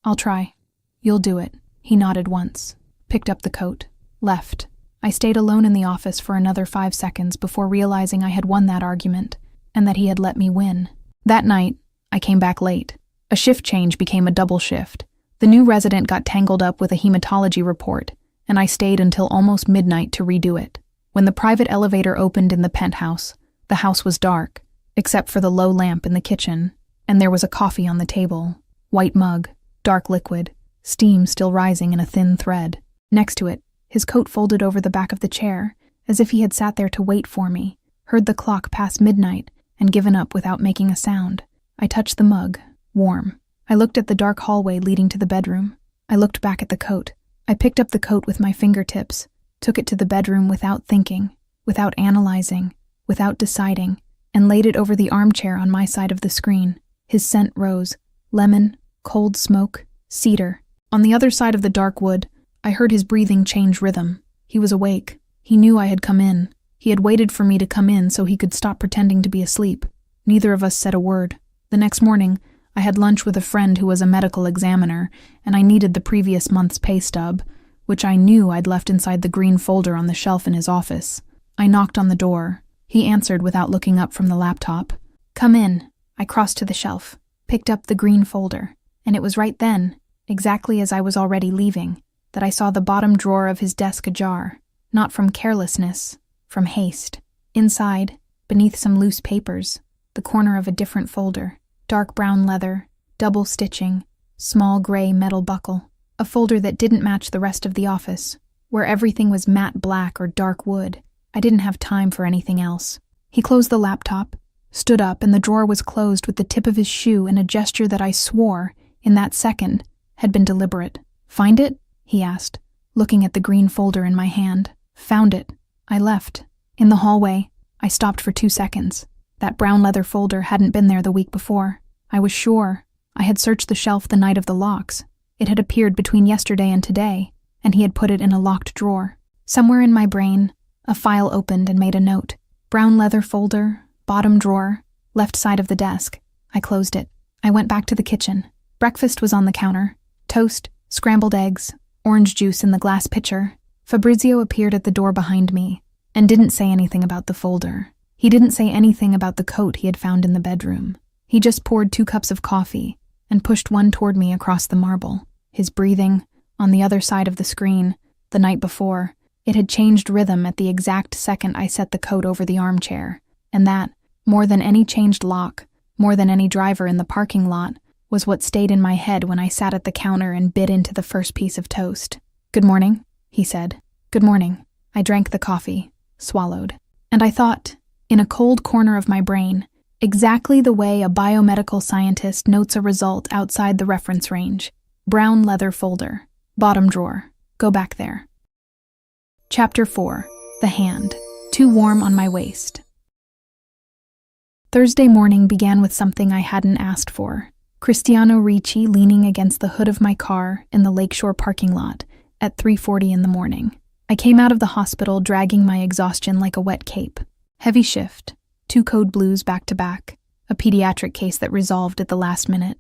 "I'll try. You'll do it." He nodded once, picked up the coat, left. I stayed alone in the office for another 5 seconds before realizing I had won that argument, and that he had let me win. That night, I came back late. A shift change became a double shift. The new resident got tangled up with a hematology report, and I stayed until almost midnight to redo it. When the private elevator opened in the penthouse, the house was dark, except for the low lamp in the kitchen, and there was a coffee on the table. White mug, dark liquid, steam still rising in a thin thread. Next to it, his coat folded over the back of the chair, as if he had sat there to wait for me, heard the clock pass midnight, and given up without making a sound. I touched the mug, warm. I looked at the dark hallway leading to the bedroom. I looked back at the coat. I picked up the coat with my fingertips, took it to the bedroom without thinking, without analyzing, without deciding, and laid it over the armchair on my side of the screen. His scent rose. Lemon, cold smoke, cedar. On the other side of the dark wood, I heard his breathing change rhythm. He was awake. He knew I had come in. He had waited for me to come in so he could stop pretending to be asleep. Neither of us said a word. The next morning, I had lunch with a friend who was a medical examiner, and I needed the previous month's pay stub, which I knew I'd left inside the green folder on the shelf in his office. I knocked on the door. He answered without looking up from the laptop. "Come in." I crossed to the shelf, picked up the green folder, and it was right then, exactly as I was already leaving, that I saw the bottom drawer of his desk ajar, not from carelessness, from haste. Inside, beneath some loose papers, the corner of a different folder, dark brown leather, double stitching, small gray metal buckle, a folder that didn't match the rest of the office, where everything was matte black or dark wood. I didn't have time for anything else. He closed the laptop, stood up, and the drawer was closed with the tip of his shoe in a gesture that I swore, in that second, had been deliberate. "Find it?" he asked, looking at the green folder in my hand. "Found it." I left. In the hallway, I stopped for 2 seconds. That brown leather folder hadn't been there the week before. I was sure. I had searched the shelf the night of the locks. It had appeared between yesterday and today, and he had put it in a locked drawer. Somewhere in my brain, a file opened and made a note. Brown leather folder, bottom drawer, left side of the desk. I closed it. I went back to the kitchen. Breakfast was on the counter. Toast, scrambled eggs, orange juice in the glass pitcher. Fabrizio appeared at the door behind me and didn't say anything about the folder. He didn't say anything about the coat he had found in the bedroom. He just poured 2 cups of coffee and pushed one toward me across the marble. His breathing, on the other side of the screen, the night before, it had changed rhythm at the exact second I set the coat over the armchair, and that, more than any changed lock, more than any driver in the parking lot, was what stayed in my head when I sat at the counter and bit into the first piece of toast. "Good morning," he said. "Good morning." I drank the coffee, swallowed, and I thought, in a cold corner of my brain, exactly the way a biomedical scientist notes a result outside the reference range. Brown leather folder, bottom drawer, go back there. Chapter 4. The Hand. Too warm on my waist. Thursday morning began with something I hadn't asked for. Cristiano Ricci leaning against the hood of my car in the Lakeshore parking lot at 3:40 in the morning. I came out of the hospital dragging my exhaustion like a wet cape. Heavy shift, 2 code blues back to back, a pediatric case that resolved at the last minute.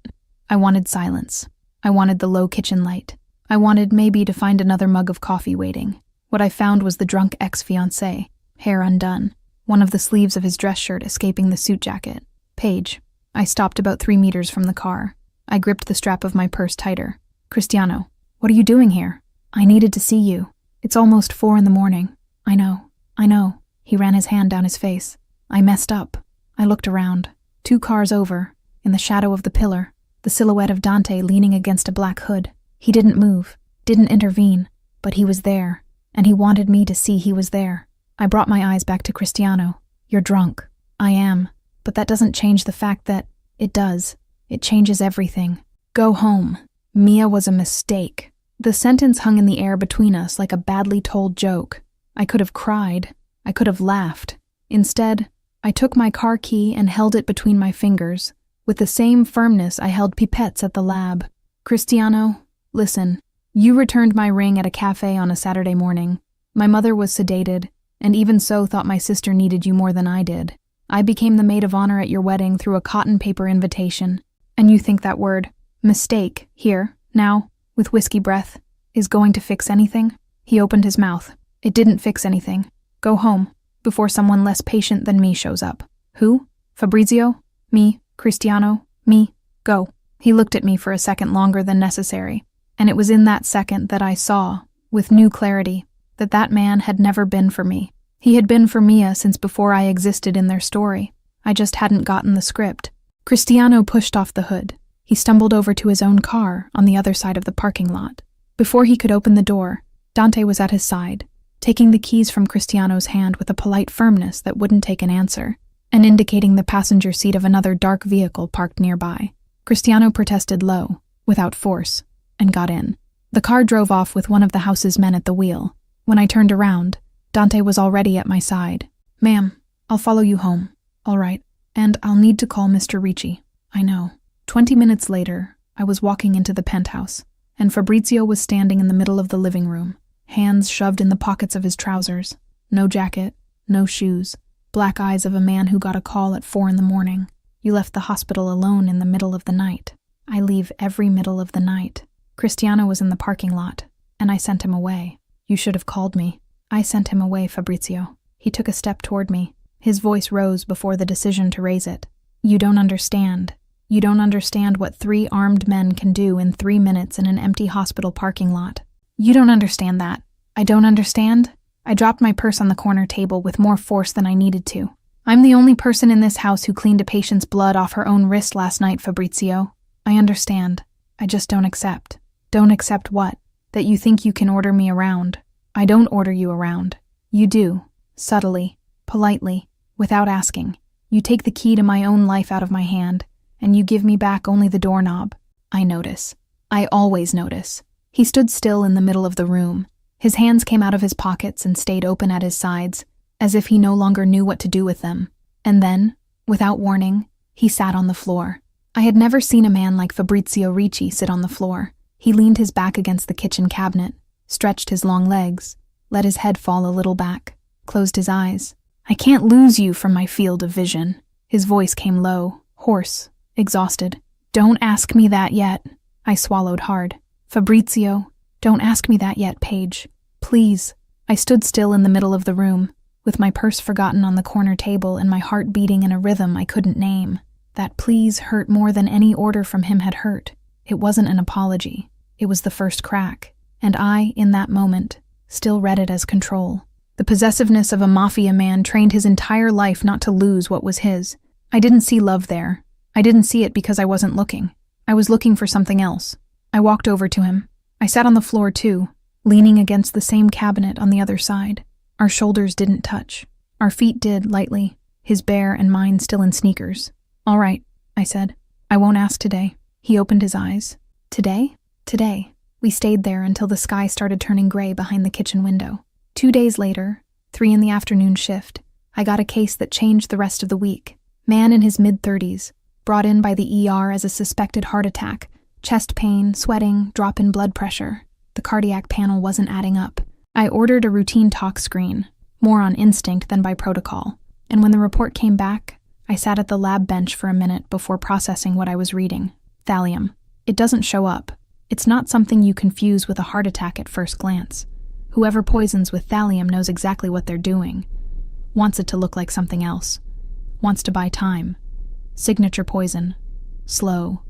I wanted silence. I wanted the low kitchen light. I wanted maybe to find another mug of coffee waiting. What I found was the drunk ex-fiancé, hair undone, one of the sleeves of his dress shirt escaping the suit jacket. Paige. I stopped about 3 meters from the car. I gripped the strap of my purse tighter. Cristiano, what are you doing here? I needed to see you. It's almost 4 in the morning. I know. He ran his hand down his face. I messed up. I looked around. 2 cars over, in the shadow of the pillar, the silhouette of Dante leaning against a black hood. He didn't move, didn't intervene, but he was there, and he wanted me to see he was there. I brought my eyes back to Cristiano. You're drunk. I am, but that doesn't change the fact that it does. It changes everything. Go home. Mia was a mistake. The sentence hung in the air between us like a badly told joke. I could have cried. I could have laughed. Instead, I took my car key and held it between my fingers, with the same firmness I held pipettes at the lab. Cristiano, listen, you returned my ring at a cafe on a Saturday morning. My mother was sedated, and even so thought my sister needed you more than I did. I became the maid of honor at your wedding through a cotton paper invitation. And you think that word, mistake, here, now, with whiskey breath, is going to fix anything? He opened his mouth. It didn't fix anything. Go home, before someone less patient than me shows up. Who? Fabrizio? Me? Cristiano? Me? Go. He looked at me for a second longer than necessary, and it was in that second that I saw, with new clarity, that that man had never been for me. He had been for Mia since before I existed in their story. I just hadn't gotten the script. Cristiano pushed off the hood. He stumbled over to his own car on the other side of the parking lot. Before he could open the door, Dante was at his side, taking the keys from Cristiano's hand with a polite firmness that wouldn't take an answer, and indicating the passenger seat of another dark vehicle parked nearby. Cristiano protested low, without force, and got in. The car drove off with one of the house's men at the wheel. When I turned around, Dante was already at my side. Ma'am, I'll follow you home. All right. And I'll need to call Mr. Ricci. I know. 20 minutes later, I was walking into the penthouse, and Fabrizio was standing in the middle of the living room, hands shoved in the pockets of his trousers. No jacket, no shoes, black eyes of a man who got a call at 4 in the morning. You left the hospital alone in the middle of the night. I leave every middle of the night. Cristiano was in the parking lot, and I sent him away. You should have called me. I sent him away, Fabrizio. He took a step toward me. His voice rose before the decision to raise it. You don't understand. You don't understand what 3 armed men can do in 3 minutes in an empty hospital parking lot. You don't understand that. I don't understand. I dropped my purse on the corner table with more force than I needed to. I'm the only person in this house who cleaned a patient's blood off her own wrist last night, Fabrizio. I understand. I just don't accept. Don't accept what? That you think you can order me around. I don't order you around. You do. Subtly. Politely. Without asking. You take the key to my own life out of my hand, and you give me back only the doorknob. I notice. I always notice. He stood still in the middle of the room. His hands came out of his pockets and stayed open at his sides, as if he no longer knew what to do with them. And then, without warning, he sat on the floor. I had never seen a man like Fabrizio Ricci sit on the floor. He leaned his back against the kitchen cabinet, stretched his long legs, let his head fall a little back, closed his eyes. I can't lose you from my field of vision. His voice came low, hoarse, exhausted. Don't ask me that yet. I swallowed hard. Fabrizio, don't ask me that yet, Paige. Please. I stood still in the middle of the room, with my purse forgotten on the corner table and my heart beating in a rhythm I couldn't name. That please hurt more than any order from him had hurt. It wasn't an apology. It was the first crack. And I, in that moment, still read it as control. The possessiveness of a Mafia man trained his entire life not to lose what was his. I didn't see love there. I didn't see it because I wasn't looking. I was looking for something else. I walked over to him. I sat on the floor too, leaning against the same cabinet on the other side. Our shoulders didn't touch. Our feet did, lightly, his bare and mine still in sneakers. All right, I said. I won't ask today. He opened his eyes. Today? Today. We stayed there until the sky started turning gray behind the kitchen window. 2 days later, 3 in the afternoon shift, I got a case that changed the rest of the week. Man in his mid-30s, brought in by the ER as a suspected heart attack, chest pain, sweating, drop in blood pressure. The cardiac panel wasn't adding up. I ordered a routine talk screen, more on instinct than by protocol, and when the report came back, I sat at the lab bench for a minute before processing what I was reading. Thallium. It doesn't show up. It's not something you confuse with a heart attack at first glance. Whoever poisons with thallium knows exactly what they're doing. Wants it to look like something else. Wants to buy time. Signature poison. Slow.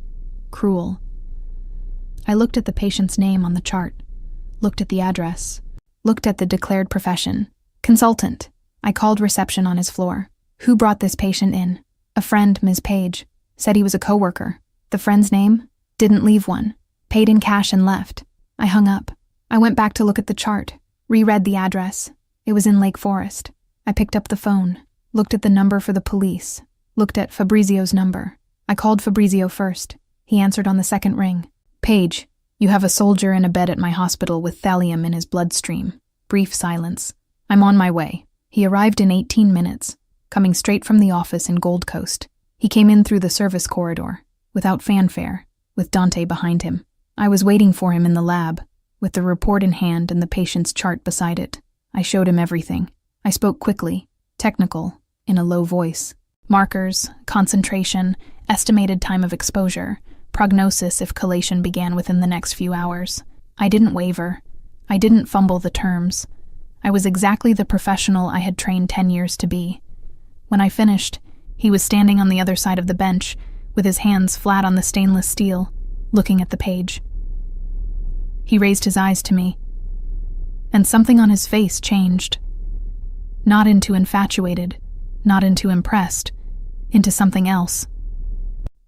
Cruel. I looked at the patient's name on the chart. Looked at the address. Looked at the declared profession. Consultant. I called reception on his floor. Who brought this patient in? A friend, Ms. Page. Said he was a coworker. The friend's name? Didn't leave one. Paid in cash and left. I hung up. I went back to look at the chart. Reread the address. It was in Lake Forest. I picked up the phone. Looked at the number for the police. Looked at Fabrizio's number. I called Fabrizio first. He answered on the second ring. Page, you have a soldier in a bed at my hospital with thallium in his bloodstream. Brief silence. I'm on my way. He arrived in 18 minutes, coming straight from the office in Gold Coast. He came in through the service corridor, without fanfare, with Dante behind him. I was waiting for him in the lab, with the report in hand and the patient's chart beside it. I showed him everything. I spoke quickly, technical, in a low voice. Markers, concentration, estimated time of exposure, prognosis if chelation began within the next few hours. I didn't waver. I didn't fumble the terms. I was exactly the professional I had trained 10 years to be. When I finished, he was standing on the other side of the bench, with his hands flat on the stainless steel, looking at the page. He raised his eyes to me, and something on his face changed. Not into infatuated, not into impressed, into something else.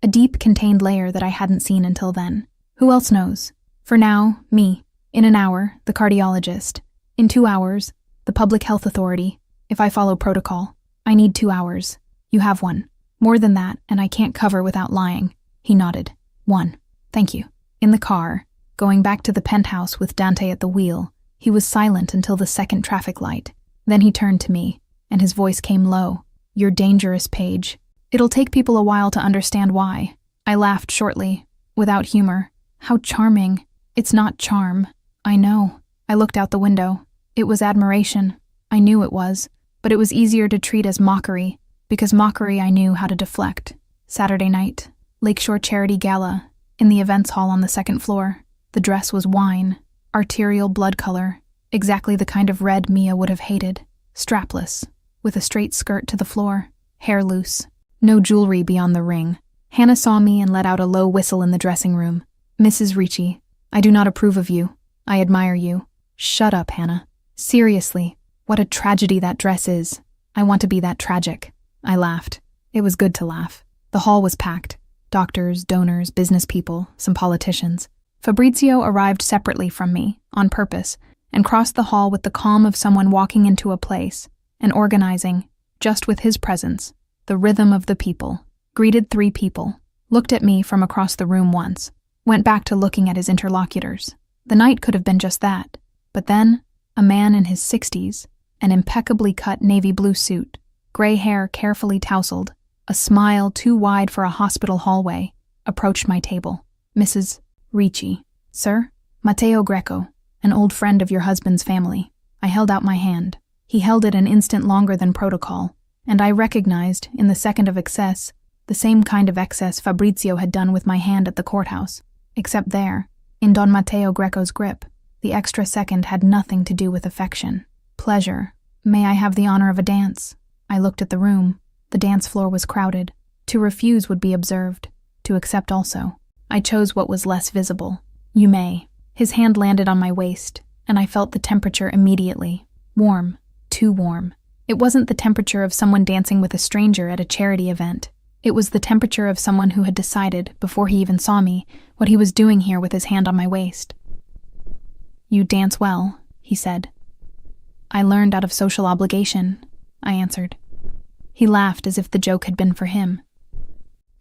A deep, contained layer that I hadn't seen until then. Who else knows? For now, me. In an hour, the cardiologist. In 2 hours, the public health authority. If I follow protocol. I need 2 hours. You have 1. More than that, and I can't cover without lying. He nodded. 1. Thank you. In the car, going back to the penthouse with Dante at the wheel, he was silent until the second traffic light. Then he turned to me, and his voice came low. You're dangerous, Paige. It'll take people a while to understand why. I laughed shortly, without humor. How charming. It's not charm. I know. I looked out the window. It was admiration. I knew it was, but it was easier to treat as mockery, because mockery I knew how to deflect. Saturday night, Lakeshore Charity Gala, in the events hall on the second floor. The dress was wine, arterial blood color, exactly the kind of red Mia would have hated. Strapless, with a straight skirt to the floor, hair loose. No jewelry beyond the ring. Hannah saw me and let out a low whistle in the dressing room. Mrs. Ricci, I do not approve of you. I admire you. Shut up, Hannah. Seriously, what a tragedy that dress is. I want to be that tragic. I laughed. It was good to laugh. The hall was packed. Doctors, donors, business people, some politicians. Fabrizio arrived separately from me, on purpose, and crossed the hall with the calm of someone walking into a place, and organizing, just with his presence, the rhythm of the people. Greeted 3 people. Looked at me from across the room once. Went back to looking at his interlocutors. The night could have been just that. But then, a man in his 60s, an impeccably cut navy blue suit, gray hair carefully tousled, a smile too wide for a hospital hallway, approached my table. Mrs. Ricci. Sir? Matteo Greco, an old friend of your husband's family. I held out my hand. He held it an instant longer than protocol, and I recognized, in the second of excess, the same kind of excess Fabrizio had done with my hand at the courthouse. Except there, in Don Matteo Greco's grip, the extra second had nothing to do with affection. Pleasure. May I have the honor of a dance? I looked at the room. The dance floor was crowded. To refuse would be observed. To accept also. I chose what was less visible. You may. His hand landed on my waist, and I felt the temperature immediately. Warm. Too warm. It wasn't the temperature of someone dancing with a stranger at a charity event. It was the temperature of someone who had decided, before he even saw me, what he was doing here with his hand on my waist. You dance well, he said. I learned out of social obligation, I answered. He laughed as if the joke had been for him.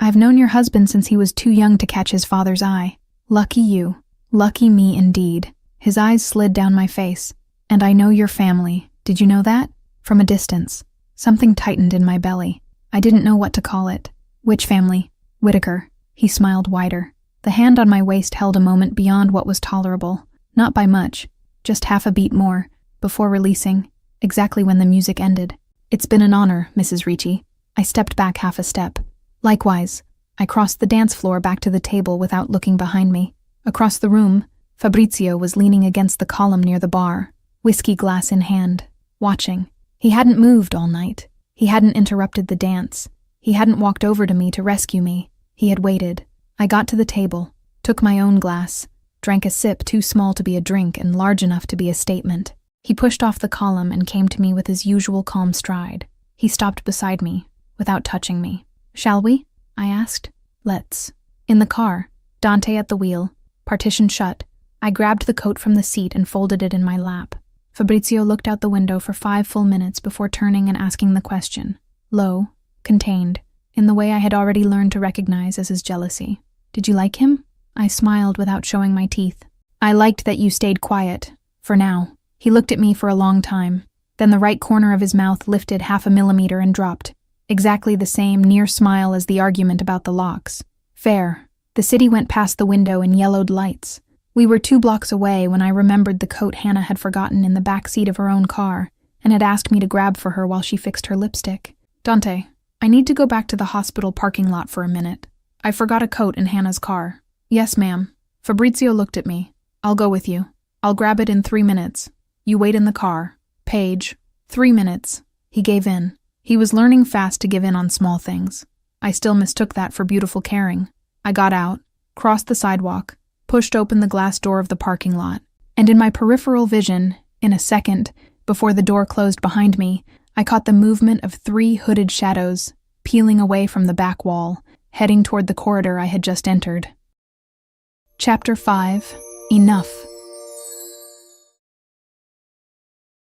I've known your husband since he was too young to catch his father's eye. Lucky you. Lucky me indeed. His eyes slid down my face. And I know your family. Did you know that? From a distance. Something tightened in my belly. I didn't know what to call it. Which family? Whitaker. He smiled wider. The hand on my waist held a moment beyond what was tolerable. Not by much. Just half a beat more, before releasing, exactly when the music ended. It's been an honor, Mrs. Ricci. I stepped back half a step. Likewise. I crossed the dance floor back to the table without looking behind me. Across the room, Fabrizio was leaning against the column near the bar, whiskey glass in hand, watching. He hadn't moved all night. He hadn't interrupted the dance. He hadn't walked over to me to rescue me. He had waited. I got to the table, took my own glass, drank a sip too small to be a drink and large enough to be a statement. He pushed off the column and came to me with his usual calm stride. He stopped beside me, without touching me. "Shall we?" I asked. "Let's." In the car, Dante at the wheel, partition shut, I grabbed the coat from the seat and folded it in my lap. Fabrizio looked out the window for 5 full minutes before turning and asking the question, low, contained, in the way I had already learned to recognize as his jealousy. "Did you like him?" I smiled without showing my teeth. "I liked that you stayed quiet, for now." He looked at me for a long time. Then the right corner of his mouth lifted 0.5 millimeter and dropped. Exactly the same near smile as the argument about the locks. Fair. The city went past the window in yellowed lights. We were 2 blocks away when I remembered the coat Hannah had forgotten in the back seat of her own car and had asked me to grab for her while she fixed her lipstick. "Dante, I need to go back to the hospital parking lot for a minute. I forgot a coat in Hannah's car." "Yes, ma'am." Fabrizio looked at me. "I'll go with you. I'll grab it in 3 minutes. You wait in the car. Paige." 3 minutes. He gave in. He was learning fast to give in on small things. I still mistook that for beautiful caring. I got out, crossed the sidewalk, pushed open the glass door of the parking lot, and in my peripheral vision, in a second, before the door closed behind me, I caught the movement of 3 hooded shadows, peeling away from the back wall, heading toward the corridor I had just entered. Chapter 5. Enough.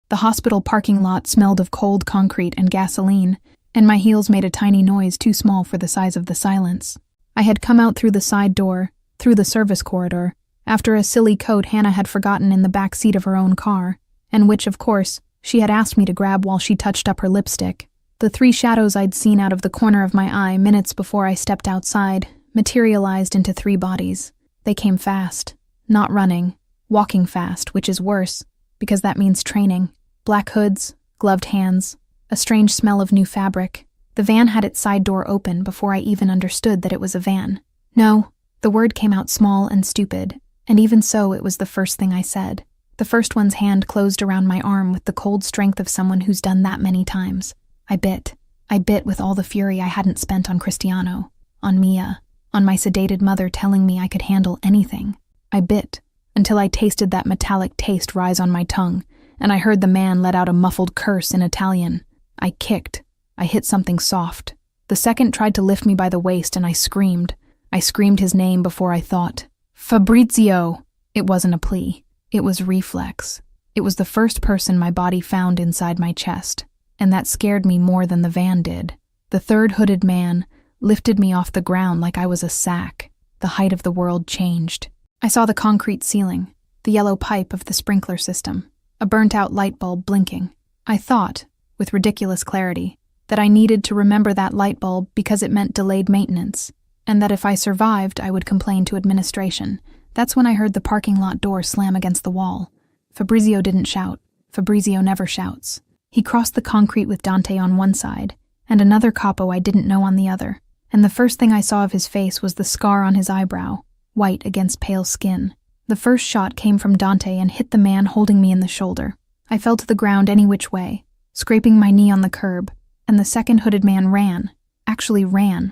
The hospital parking lot smelled of cold concrete and gasoline, and my heels made a tiny noise too small for the size of the silence. I had come out through the side door, through the service corridor, after a silly coat Hannah had forgotten in the back seat of her own car, and which, of course, she had asked me to grab while she touched up her lipstick. The 3 shadows I'd seen out of the corner of my eye minutes before I stepped outside materialized into 3 bodies. They came fast, not running, walking fast, which is worse, because that means training. Black hoods, gloved hands, a strange smell of new fabric. The van had its side door open before I even understood that it was a van. No, the word came out small and stupid, and even so it was the first thing I said. The first one's hand closed around my arm with the cold strength of someone who's done that many times. I bit. I bit with all the fury I hadn't spent on Cristiano, on Mia, on my sedated mother telling me I could handle anything. I bit, until I tasted that metallic taste rise on my tongue, and I heard the man let out a muffled curse in Italian. I kicked. I hit something soft. The second tried to lift me by the waist, and I screamed. I screamed his name before I thought. "Fabrizio!" It wasn't a plea. It was reflex. It was the first person my body found inside my chest, and that scared me more than the van did. The third hooded man lifted me off the ground like I was a sack. The height of the world changed. I saw the concrete ceiling, the yellow pipe of the sprinkler system, a burnt-out light bulb blinking. I thought, with ridiculous clarity, that I needed to remember that light bulb because it meant delayed maintenance, and that if I survived, I would complain to administration. That's when I heard the parking lot door slam against the wall. Fabrizio didn't shout. Fabrizio never shouts. He crossed the concrete with Dante on one side, and another capo I didn't know on the other, and the first thing I saw of his face was the scar on his eyebrow, white against pale skin. The first shot came from Dante and hit the man holding me in the shoulder. I fell to the ground any which way, scraping my knee on the curb, and the second hooded man ran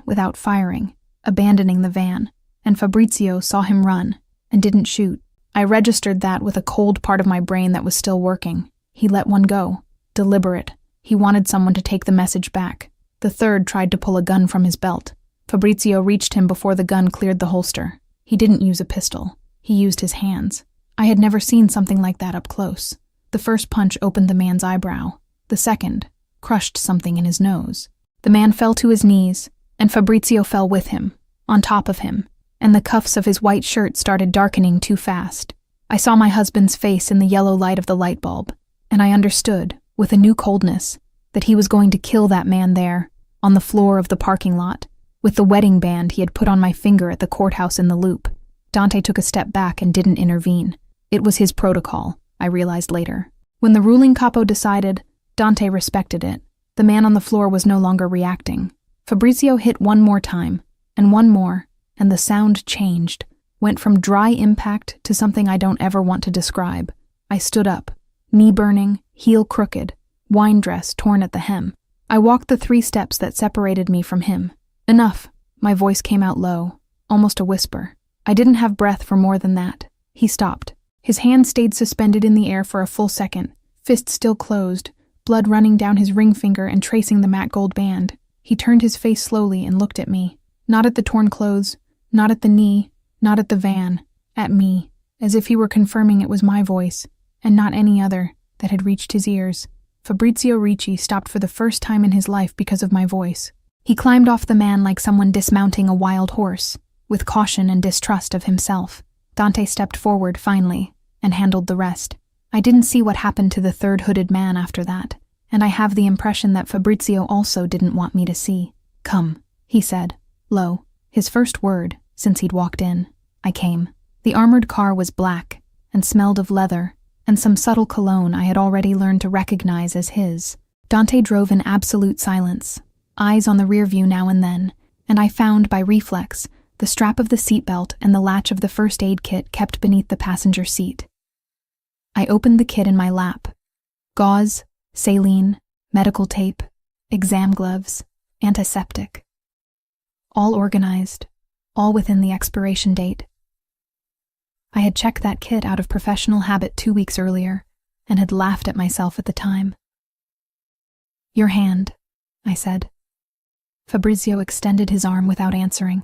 without firing, abandoning the van, and Fabrizio saw him run, and didn't shoot. I registered that with a cold part of my brain that was still working. He let one go. Deliberate. He wanted someone to take the message back. The third tried to pull a gun from his belt. Fabrizio reached him before the gun cleared the holster. He didn't use a pistol. He used his hands. I had never seen something like that up close. The first punch opened the man's eyebrow. The second crushed something in his nose. The man fell to his knees, and Fabrizio fell with him, on top of him, and the cuffs of his white shirt started darkening too fast. I saw my husband's face in the yellow light of the light bulb, and I understood, with a new coldness, that he was going to kill that man there, on the floor of the parking lot, with the wedding band he had put on my finger at the courthouse in the Loop. Dante took a step back and didn't intervene. It was his protocol, I realized later. When the ruling capo decided, Dante respected it. The man on the floor was no longer reacting. Fabrizio hit one more time, and one more, and the sound changed, went from dry impact to something I don't ever want to describe. I stood up, knee burning, heel crooked, wine dress torn at the hem. I walked the 3 steps that separated me from him. Enough. My voice came out low, almost a whisper. I didn't have breath for more than that. He stopped. His hand stayed suspended in the air for a full second, fist still closed, blood running down his ring finger and tracing the matte gold band. He turned his face slowly and looked at me. Not at the torn clothes, not at the knee, not at the van. At me, as if he were confirming it was my voice, and not any other, that had reached his ears. Fabrizio Ricci stopped for the first time in his life because of my voice. He climbed off the man like someone dismounting a wild horse, with caution and distrust of himself. Dante stepped forward finally, and handled the rest. I didn't see what happened to the third hooded man after that, and I have the impression that Fabrizio also didn't want me to see. "Come," he said, low, his first word since he'd walked in. I came. The armored car was black, and smelled of leather, and some subtle cologne I had already learned to recognize as his. Dante drove in absolute silence, eyes on the rear view now and then, and I found, by reflex, the strap of the seatbelt and the latch of the first aid kit kept beneath the passenger seat. I opened the kit in my lap. Gauze, saline, medical tape, exam gloves, antiseptic. All organized, all within the expiration date. I had checked that kit out of professional habit 2 weeks earlier, and had laughed at myself at the time. "Your hand," I said. Fabrizio extended his arm without answering.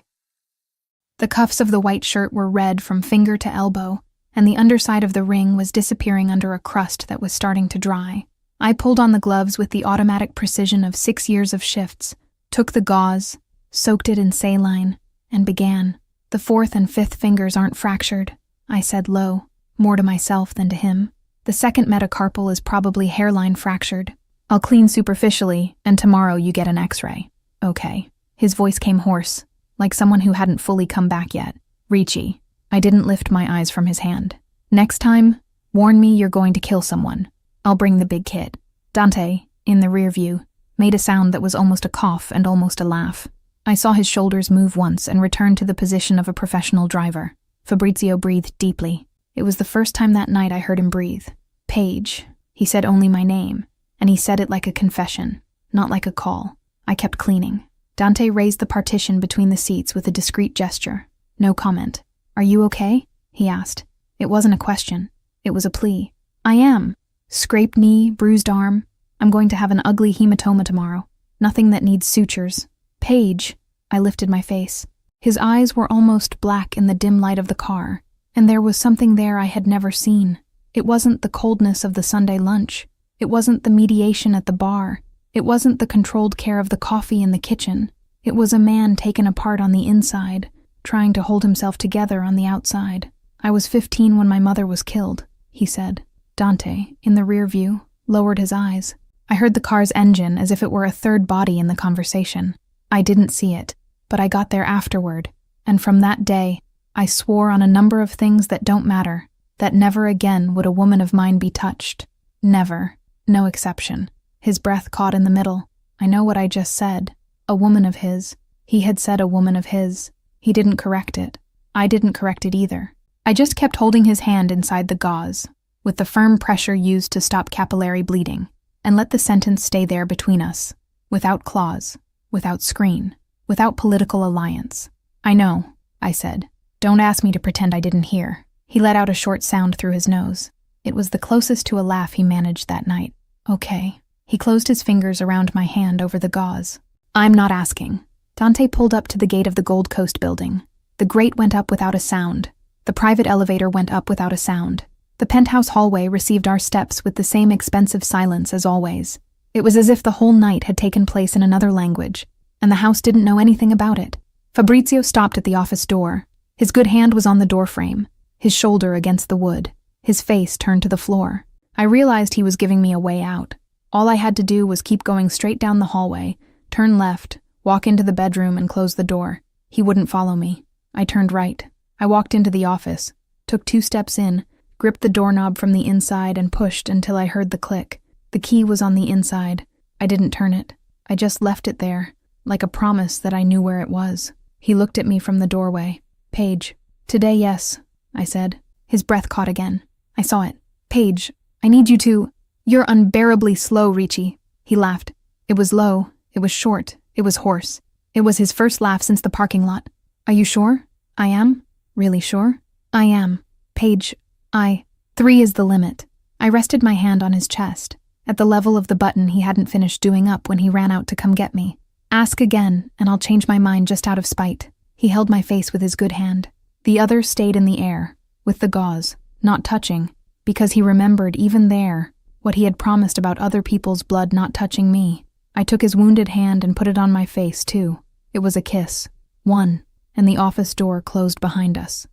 The cuffs of the white shirt were red from finger to elbow, and the underside of the ring was disappearing under a crust that was starting to dry. I pulled on the gloves with the automatic precision of 6 years of shifts, took the gauze, soaked it in saline, and began. "The 4th and 5th fingers aren't fractured," I said low, more to myself than to him. "The 2nd metacarpal is probably hairline fractured. I'll clean superficially, and tomorrow you get an x-ray." "Okay." His voice came hoarse, like someone who hadn't fully come back yet. "Ricci." I didn't lift my eyes from his hand. "Next time, warn me you're going to kill someone. I'll bring the big kit." Dante, in the rear view, made a sound that was almost a cough and almost a laugh. I saw his shoulders move once and return to the position of a professional driver. Fabrizio breathed deeply. It was the first time that night I heard him breathe. "Paige." He said only my name, and he said it like a confession, not like a call. I kept cleaning. Dante raised the partition between the seats with a discreet gesture. No comment. "Are you okay?" he asked. It wasn't a question. It was a plea. "I am. Scraped knee, bruised arm. I'm going to have an ugly hematoma tomorrow. Nothing that needs sutures." "Paige." I lifted my face. His eyes were almost black in the dim light of the car, and there was something there I had never seen. It wasn't the coldness of the Sunday lunch. It wasn't the mediation at the bar. It wasn't the controlled care of the coffee in the kitchen. It was a man taken apart on the inside, trying to hold himself together on the outside. "I was 15 when my mother was killed," he said. Dante, in the rear view, lowered his eyes. I heard the car's engine as if it were a third body in the conversation. I didn't see it, but I got there afterward, and from that day, I swore on a number of things that don't matter, that never again would a woman of mine be touched. Never. No exception. His breath caught in the middle. I know what I just said. A woman of his. He had said a woman of his. He didn't correct it. I didn't correct it either. I just kept holding his hand inside the gauze, with the firm pressure used to stop capillary bleeding, and let the sentence stay there between us, without clause, without screen, without political alliance. "I know," I said. "Don't ask me to pretend I didn't hear." He let out a short sound through his nose. It was the closest to a laugh he managed that night. "Okay." He closed his fingers around my hand over the gauze. "I'm not asking." Dante pulled up to the gate of the Gold Coast building. The grate went up without a sound. The private elevator went up without a sound. The penthouse hallway received our steps with the same expensive silence as always. It was as if the whole night had taken place in another language, and the house didn't know anything about it. Fabrizio stopped at the office door. His good hand was on the doorframe, his shoulder against the wood, his face turned to the floor. I realized he was giving me a way out. All I had to do was keep going straight down the hallway, turn left, walk into the bedroom and close the door. He wouldn't follow me. I turned right. I walked into the office, took 2 steps in, gripped the doorknob from the inside and pushed until I heard the click. The key was on the inside. I didn't turn it. I just left it there, like a promise that I knew where it was. He looked at me from the doorway. "Paige." "Today, yes," I said. His breath caught again. I saw it. "Paige, I need you to..." You're unbearably slow, Ricci. He laughed. It was low, it was short, it was hoarse. It was his first laugh since the parking lot. Are you sure? I am? Really sure? I am. Page, 3 is the limit. I rested my hand on his chest, at the level of the button he hadn't finished doing up when he ran out to come get me. Ask again, and I'll change my mind just out of spite. He held my face with his good hand. The other stayed in the air, with the gauze, not touching, because he remembered even there what he had promised about other people's blood not touching me. I took his wounded hand and put it on my face, too. It was a kiss. One, and the office door closed behind us.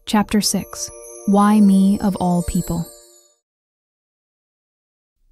Chapter 6. Why me of all people?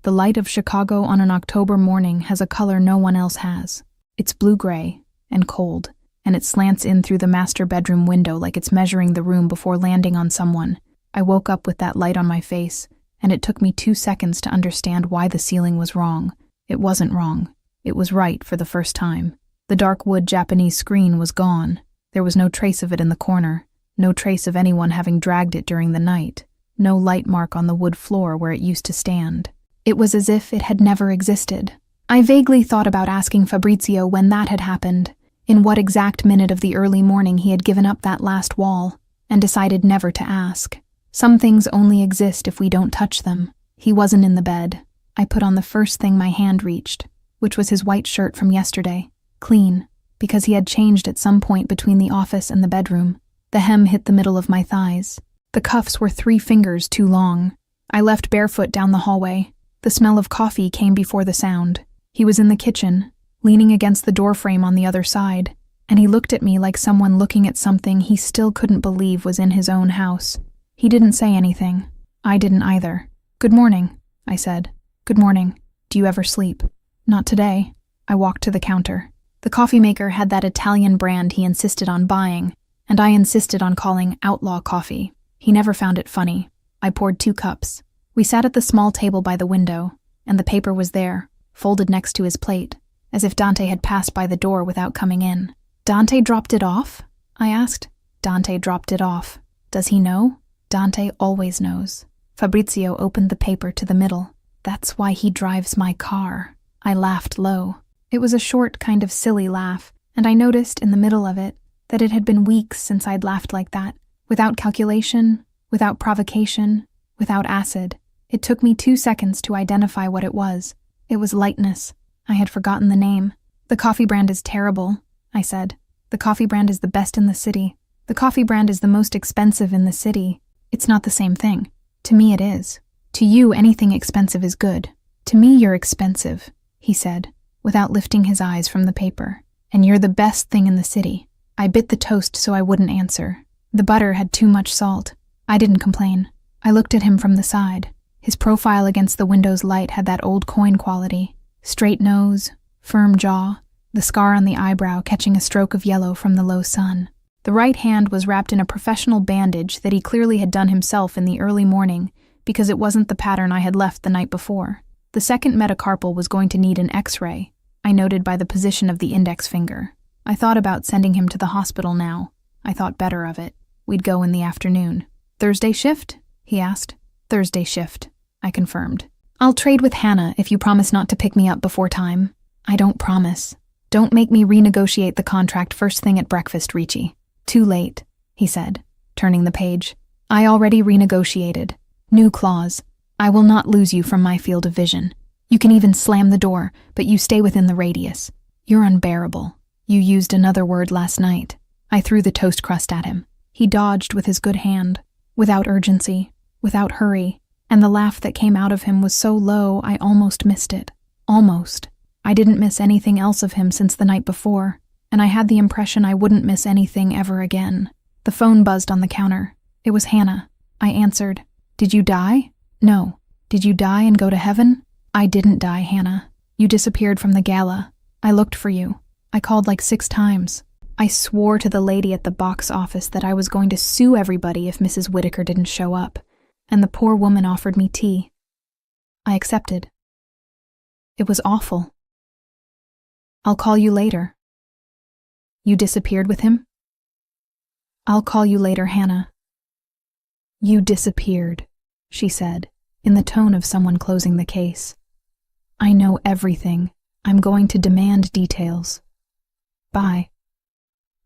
The light of Chicago on an October morning has a color no one else has. It's blue-gray and cold, and it slants in through the master bedroom window like it's measuring the room before landing on someone. I woke up with that light on my face, and it took me 2 seconds to understand why the ceiling was wrong. It wasn't wrong. It was right for the first time. The dark wood Japanese screen was gone. There was no trace of it in the corner, no trace of anyone having dragged it during the night, no light mark on the wood floor where it used to stand. It was as if it had never existed. I vaguely thought about asking Fabrizio when that had happened, in what exact minute of the early morning he had given up that last wall, and decided never to ask. Some things only exist if we don't touch them. He wasn't in the bed. I put on the first thing my hand reached, which was his white shirt from yesterday, clean, because he had changed at some point between the office and the bedroom. The hem hit the middle of my thighs. The cuffs were 3 fingers too long. I left barefoot down the hallway. The smell of coffee came before the sound. He was in the kitchen, leaning against the doorframe on the other side, and he looked at me like someone looking at something he still couldn't believe was in his own house. He didn't say anything. I didn't either. "Good morning," I said. "Good morning. Do you ever sleep?" "Not today." I walked to the counter. The coffee maker had that Italian brand he insisted on buying, and I insisted on calling outlaw coffee. He never found it funny. I poured 2 cups. We sat at the small table by the window, and the paper was there, folded next to his plate, as if Dante had passed by the door without coming in. "Dante dropped it off?" I asked. "Dante dropped it off. Does he know?" "Dante always knows." Fabrizio opened the paper to the middle. "That's why he drives my car." I laughed low. It was a short, kind of silly laugh, and I noticed in the middle of it that it had been weeks since I'd laughed like that, without calculation, without provocation, without acid. It took me 2 seconds to identify what it was. It was lightness. I had forgotten the name. "The coffee brand is terrible," I said. "The coffee brand is the best in the city. The coffee brand is the most expensive in the city. It's not the same thing. To me it is. To you, anything expensive is good. To me, you're expensive," he said, without lifting his eyes from the paper. "And you're the best thing in the city." I bit the toast so I wouldn't answer. The butter had too much salt. I didn't complain. I looked at him from the side. His profile against the window's light had that old coin quality. Straight nose, firm jaw, the scar on the eyebrow catching a stroke of yellow from the low sun. The right hand was wrapped in a professional bandage that he clearly had done himself in the early morning because it wasn't the pattern I had left the night before. The second metacarpal was going to need an X-ray, I noted by the position of the index finger. I thought about sending him to the hospital now. I thought better of it. We'd go in the afternoon. "Thursday shift?" he asked. "Thursday shift," I confirmed. "I'll trade with Hannah if you promise not to pick me up before time." "I don't promise. Don't make me renegotiate the contract first thing at breakfast, Ricci." "Too late," he said, turning the page. "I already renegotiated. New clause. I will not lose you from my field of vision. You can even slam the door, but you stay within the radius. You're unbearable. You used another word last night." I threw the toast crust at him. He dodged with his good hand, without urgency, without hurry, and the laugh that came out of him was so low I almost missed it. Almost. I didn't miss anything else of him since the night before, and I had the impression I wouldn't miss anything ever again. The phone buzzed on the counter. It was Hannah. I answered. "Did you die?" "No." "Did you die and go to heaven?" "I didn't die, Hannah. You disappeared from the gala. I looked for you. I called like 6 times. I swore to the lady at the box office that I was going to sue everybody if Mrs. Whitaker didn't show up, and the poor woman offered me tea. I accepted. It was awful. I'll call you later." "You disappeared with him?" "I'll call you later, Hannah." "You disappeared," she said, in the tone of someone closing the case. "I know everything. I'm going to demand details. Bye.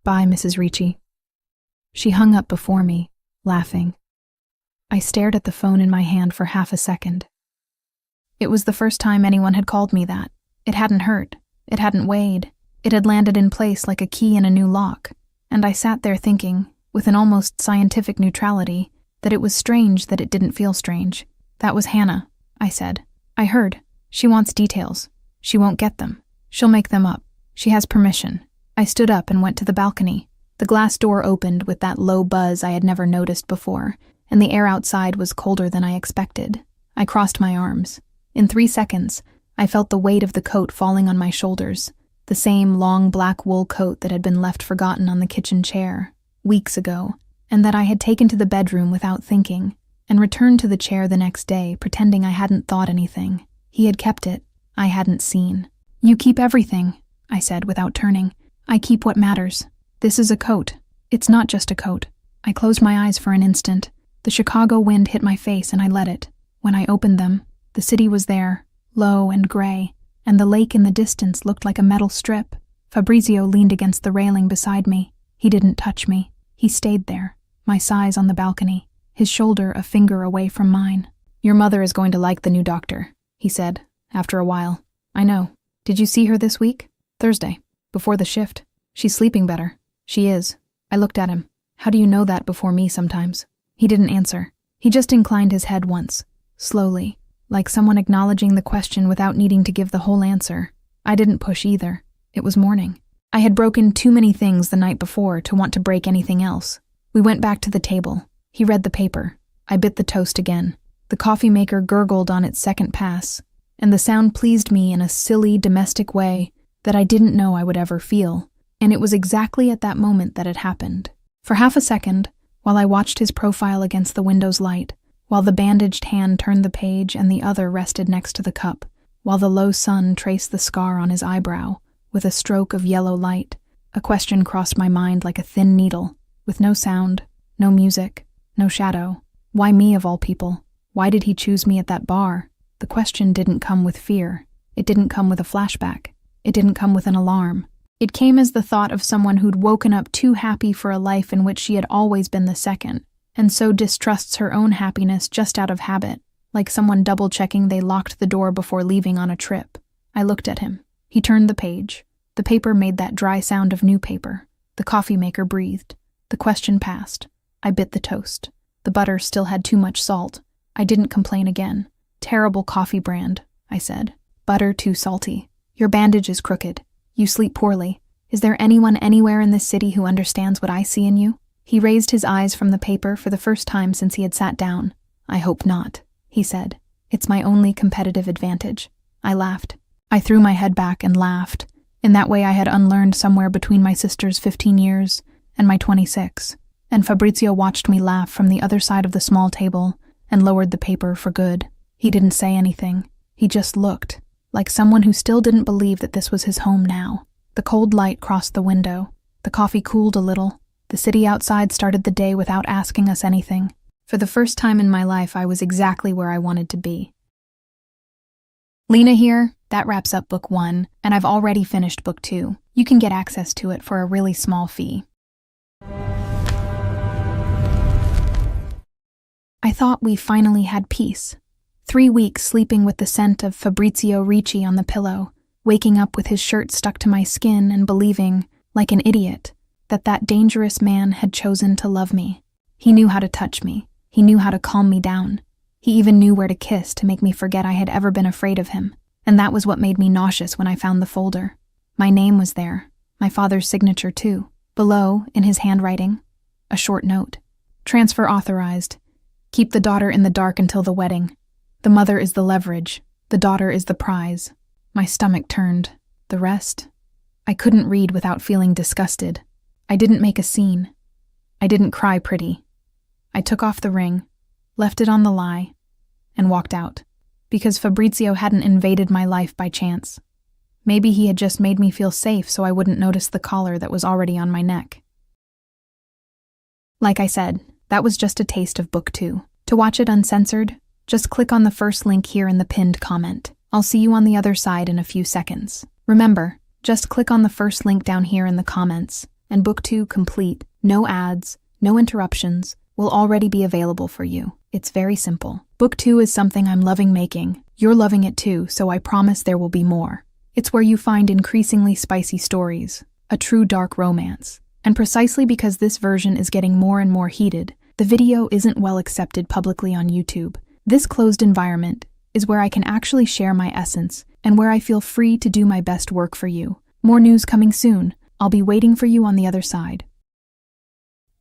Bye, Mrs. Ricci." She hung up before me, laughing. I stared at the phone in my hand for half a second. It was the first time anyone had called me that. It hadn't hurt. It hadn't weighed. It had landed in place like a key in a new lock, and I sat there thinking, with an almost scientific neutrality, that it was strange that it didn't feel strange. "That was Hannah," I said. "I heard. She wants details. She won't get them. She'll make them up. She has permission." I stood up and went to the balcony. The glass door opened with that low buzz I had never noticed before, and the air outside was colder than I expected. I crossed my arms. In 3 seconds, I felt the weight of the coat falling on my shoulders, the same long black wool coat that had been left forgotten on the kitchen chair, weeks ago, and that I had taken to the bedroom without thinking, and returned to the chair the next day, pretending I hadn't thought anything. He had kept it. I hadn't seen. "You keep everything," I said without turning. "I keep what matters. This is a coat. It's not just a coat." I closed my eyes for an instant. The Chicago wind hit my face and I let it. When I opened them, the city was there, low and gray, and the lake in the distance looked like a metal strip. Fabrizio leaned against the railing beside me. He didn't touch me. He stayed there, my size on the balcony, his shoulder a finger away from mine. "Your mother is going to like the new doctor," he said, after a while. "I know. Did you see her this week? Thursday, before the shift. She's sleeping better." "She is." I looked at him. "How do you know that before me sometimes?" He didn't answer. He just inclined his head once, slowly, like someone acknowledging the question without needing to give the whole answer. I didn't push either. It was morning. I had broken too many things the night before to want to break anything else. We went back to the table. He read the paper. I bit the toast again. The coffee maker gurgled on its second pass, and the sound pleased me in a silly, domestic way that I didn't know I would ever feel, and it was exactly at that moment that it happened. For half a second, while I watched his profile against the window's light, while the bandaged hand turned the page and the other rested next to the cup, while the low sun traced the scar on his eyebrow with a stroke of yellow light, a question crossed my mind like a thin needle, with no sound, no music, no shadow. Why me of all people? Why did he choose me at that bar? The question didn't come with fear. It didn't come with a flashback. It didn't come with an alarm. It came as the thought of someone who'd woken up too happy for a life in which she had always been the second, and so distrusts her own happiness just out of habit, like someone double-checking they locked the door before leaving on a trip. I looked at him. He turned the page. The paper made that dry sound of new paper. The coffee maker breathed. The question passed. I bit the toast. The butter still had too much salt. I didn't complain again. "Terrible coffee brand," I said. "Butter too salty. Your bandage is crooked. You sleep poorly. Is there anyone anywhere in this city who understands what I see in you?" He raised his eyes from the paper for the first time since he had sat down. "I hope not," he said. "It's my only competitive advantage." I laughed. I threw my head back and laughed. In that way I had unlearned somewhere between my sister's 15 years and my 26. And Fabrizio watched me laugh from the other side of the small table and lowered the paper for good. He didn't say anything. He just looked, like someone who still didn't believe that this was his home now. The cold light crossed the window. The coffee cooled a little. The city outside started the day without asking us anything. For the first time in my life, I was exactly where I wanted to be. Lena here. That wraps up book 1, and I've already finished book 2. You can get access to it for a really small fee. I thought we finally had peace. 3 weeks sleeping with the scent of Fabrizio Ricci on the pillow, waking up with his shirt stuck to my skin and believing, like an idiot, that that dangerous man had chosen to love me. He knew how to touch me. He knew how to calm me down. He even knew where to kiss to make me forget I had ever been afraid of him. And that was what made me nauseous when I found the folder. My name was there, my father's signature too. Below, in his handwriting, a short note. "Transfer authorized. Keep the daughter in the dark until the wedding. The mother is the leverage. The daughter is the prize." My stomach turned. The rest? I couldn't read without feeling disgusted. I didn't make a scene. I didn't cry pretty. I took off the ring, left it on the lie, and walked out. Because Fabrizio hadn't invaded my life by chance. Maybe he had just made me feel safe so I wouldn't notice the collar that was already on my neck. Like I said, that was just a taste of book 2. To watch it uncensored, Just click on the first link here in the pinned comment. I'll see you on the other side in a few seconds. Remember, just click on the first link down here in the comments, and Book 2 complete, no ads, no interruptions, will already be available for you. It's very simple. Book 2 is something I'm loving making. You're loving it too, so I promise there will be more. It's where you find increasingly spicy stories, a true dark romance. And precisely because this version is getting more and more heated, the video isn't well accepted publicly on YouTube. This closed environment is where I can actually share my essence and where I feel free to do my best work for you. More news coming soon. I'll be waiting for you on the other side.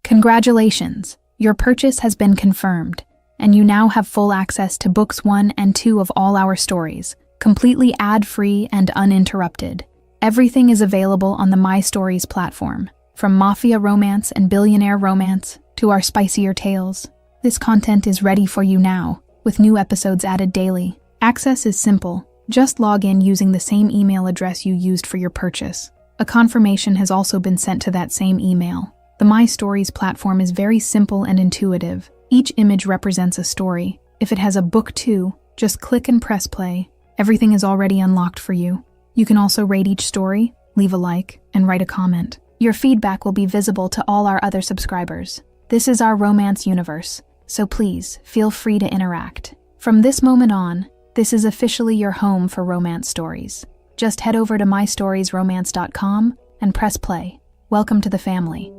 Congratulations! Your purchase has been confirmed, and you now have full access to books 1 and 2 of all our stories, completely ad-free and uninterrupted. Everything is available on the My Stories platform, from Mafia romance and Billionaire romance to our spicier tales. This content is ready for you now, with new episodes added daily. Access is simple. Just log in using the same email address you used for your purchase. A confirmation has also been sent to that same email. The My Stories platform is very simple and intuitive. Each image represents a story. If it has a book 2, just click and press play. Everything is already unlocked for you. You can also rate each story, leave a like, and write a comment. Your feedback will be visible to all our other subscribers. This is our romance universe, so please feel free to interact. From this moment on, this is officially your home for romance stories. Just head over to mystoriesromance.com and press play. Welcome to the family.